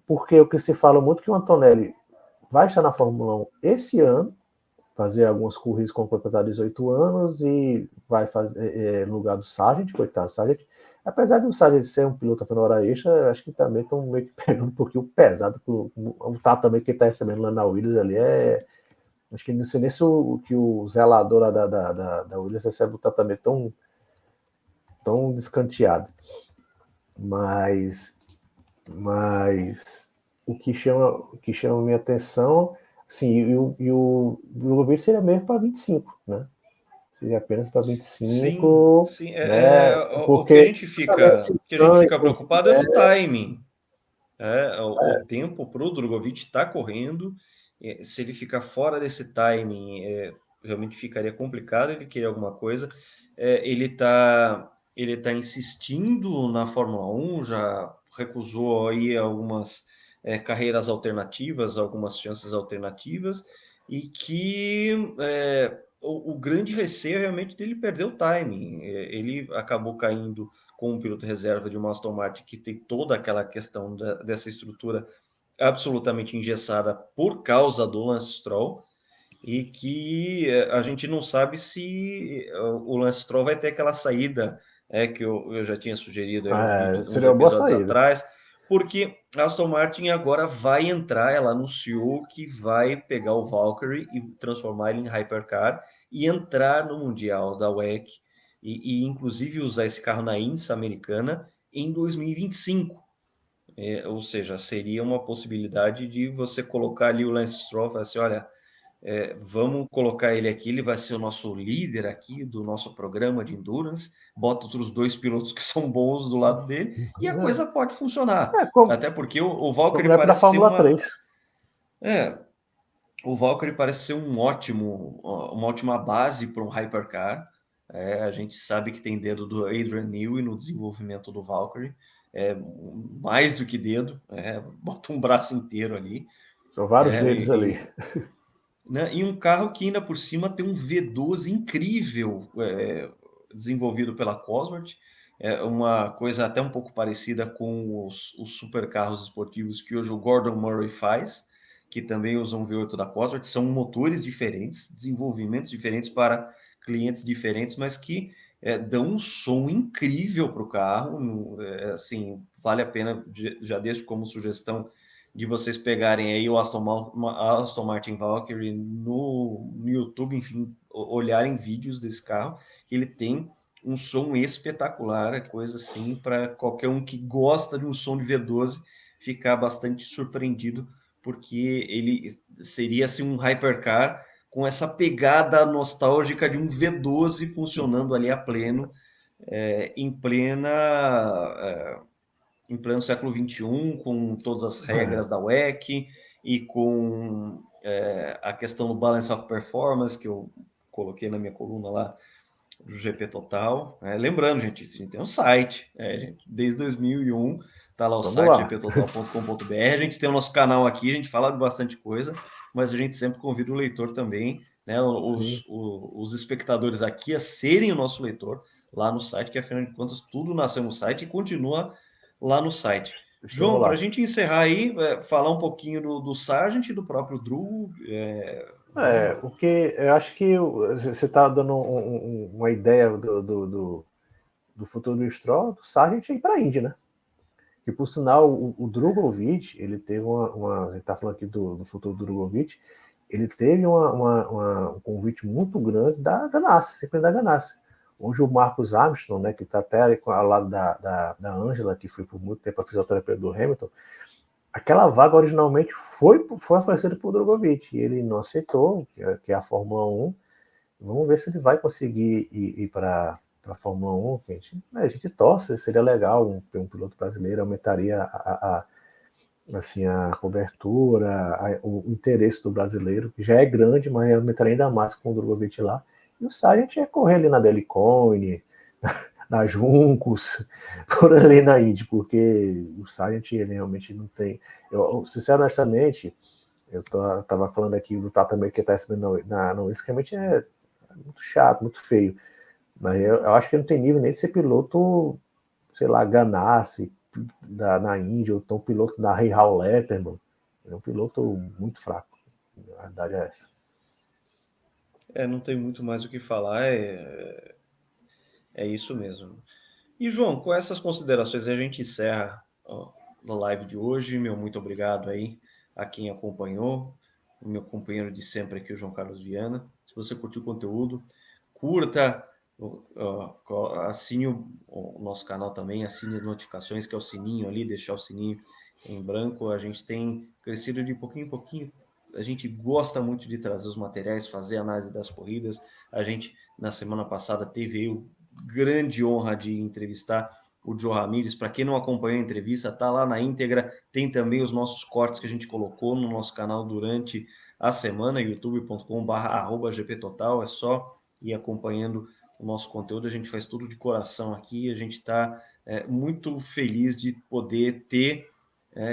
porque o que se fala muito é que o Antonelli vai estar na Fórmula 1 esse ano, fazer algumas corridas com completar 18 anos e vai fazer no lugar do Sargent, coitado, Sargent. Apesar do Sargent ser um piloto da hora extra, acho que também estão meio que pegando um pouquinho pesado. O tato também que ele está recebendo lá na Williams ali acho que não sei nem se que o zelador lá da Williams recebe o tratamento tão descanteado. Mas o que chama minha atenção, assim, e o Drogovic seria mesmo para 25, né? Seria apenas para Sim, 25, sim. né? O que a Porque gente também fica, se que a gente ganha, fica preocupado é no timing. O tempo para o Drogovic está correndo. Se ele ficar fora desse timing, realmente ficaria complicado ele querer alguma coisa. Ele tá insistindo na Fórmula 1, já recusou aí algumas carreiras alternativas, algumas chances alternativas, e que o grande receio é realmente dele perder o timing. Ele acabou caindo com um piloto reserva de uma Aston Martin que tem toda aquela questão dessa estrutura absolutamente engessada por causa do Lance Stroll, e que a gente não sabe se o Lance Stroll vai ter aquela saída que eu já tinha sugerido uns seria uma boa episódios saída. atrás, porque a Aston Martin agora vai entrar, ela anunciou que vai pegar o Valkyrie e transformar ele em Hypercar e entrar no Mundial da WEC e inclusive usar esse carro na INSA americana em 2025. Ou seja, seria uma possibilidade de você colocar ali o Lance Stroll e falar assim, olha, vamos colocar ele aqui, ele vai ser o nosso líder aqui do nosso programa de endurance, bota outros dois pilotos que são bons do lado dele e a coisa pode funcionar. Como, Até porque o Valkyrie como é para a parece ser Fórmula 3. é, o Valkyrie parece ser uma ótima base para um hypercar. A gente sabe que tem dedo do Adrian Newey no desenvolvimento do Valkyrie, mais do que dedo, bota um braço inteiro ali. São vários É, dedos ali. né? E um carro que ainda por cima tem um V12 incrível, desenvolvido pela Cosworth, uma coisa até um pouco parecida com os supercarros esportivos que hoje o Gordon Murray faz, que também usam V8 da Cosworth, são motores diferentes, desenvolvimentos diferentes para clientes diferentes, mas que dão um som incrível para o carro, assim, vale a pena, já deixo como sugestão de vocês pegarem aí o Aston Martin Valkyrie no YouTube, enfim, olharem vídeos desse carro, ele tem um som espetacular, é coisa assim, para qualquer um que gosta de um som de V12 ficar bastante surpreendido, porque ele seria assim um hypercar com essa pegada nostálgica de um V12 funcionando ali a pleno, em pleno século XXI, com todas as regras da WEC e com a questão do Balance of Performance, que eu coloquei na minha coluna lá do GP Total. Lembrando, gente, a gente tem um site, gente, desde 2001, tá lá o Vamos site lá. gptotal.com.br, a gente tem o nosso canal aqui, a gente fala de bastante coisa, mas a gente sempre convida o leitor também, né, os espectadores aqui a serem o nosso leitor lá no site, que afinal de contas tudo nasceu no site e continua lá no site. Estamos João, para a lá. gente encerrar aí, falar um pouquinho do Sargent e do próprio Drew, vamos lá. O que eu acho que você está dando uma ideia do futuro do Stroll, do Sargent ir para a Indy, né? Que por sinal, o Drogovic, ele teve a gente está falando aqui do futuro do Drogovic, ele teve um convite muito grande da Ganassi, sempre da Ganassi. Hoje o Marcus Armstrong, né, que está até ali ao lado da Angela, que foi por muito tempo a fisioterapeuta do Hamilton, aquela vaga originalmente foi oferecida por Drogovic, e ele não aceitou, que é a Fórmula 1. Vamos ver se ele vai conseguir ir para a Fórmula 1. A gente torce, seria legal um piloto brasileiro, aumentaria assim, a cobertura, o interesse do brasileiro, que já é grande, mas aumentaria ainda mais com o Drogovic lá. E o Sargent ia correr ali na Delicoine, na Juncos, por ali na Indy, porque o Sargent ele realmente não tem. Sinceramente, eu estava falando aqui do tratamento que está recebendo isso realmente é muito chato, muito feio. Mas eu acho que não tem nível nem de ser piloto, sei lá, Ganassi, na Índia, ou tem um piloto da Rei Hall Letterman. É um piloto muito fraco. A verdade é essa. Não tem muito mais o que falar, é isso mesmo. E, João, com essas considerações a gente encerra a live de hoje. Meu muito obrigado aí a quem acompanhou, o meu companheiro de sempre aqui, o João Carlos Viana. Se você curtiu o conteúdo, curta, assine o nosso canal também, assine as notificações, que é o sininho ali, deixar o sininho em branco. A gente tem crescido de pouquinho em pouquinho. A gente gosta muito de trazer os materiais, fazer análise das corridas. A gente, na semana passada, teve o grande honra de entrevistar o Joe Ramírez. Para quem não acompanhou a entrevista, tá lá na íntegra. Tem também os nossos cortes que a gente colocou no nosso canal durante a semana, youtube.com/gptotal. É só ir acompanhando o nosso conteúdo. A gente faz tudo de coração aqui. A gente está muito feliz de poder ter,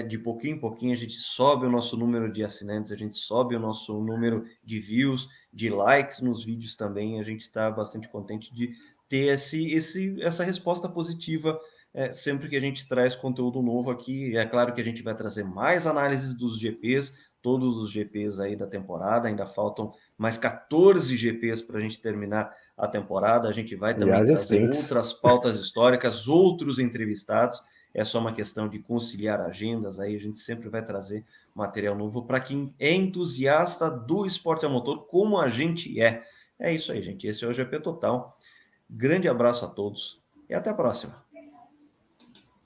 de pouquinho em pouquinho, a gente sobe o nosso número de assinantes, a gente sobe o nosso número de views, de likes nos vídeos também. A gente está bastante contente de ter essa resposta positiva sempre que a gente traz conteúdo novo aqui. É claro que a gente vai trazer mais análises dos GPs, todos os GPs aí da temporada. Ainda faltam mais 14 GPs para a gente terminar a temporada. A gente vai também trazer outras pautas históricas, outros entrevistados. É só uma questão de conciliar agendas. Aí a gente sempre vai trazer material novo para quem é entusiasta do esporte a motor, como a gente é. É isso aí, gente. Esse é o GP Total. Grande abraço a todos e até a próxima.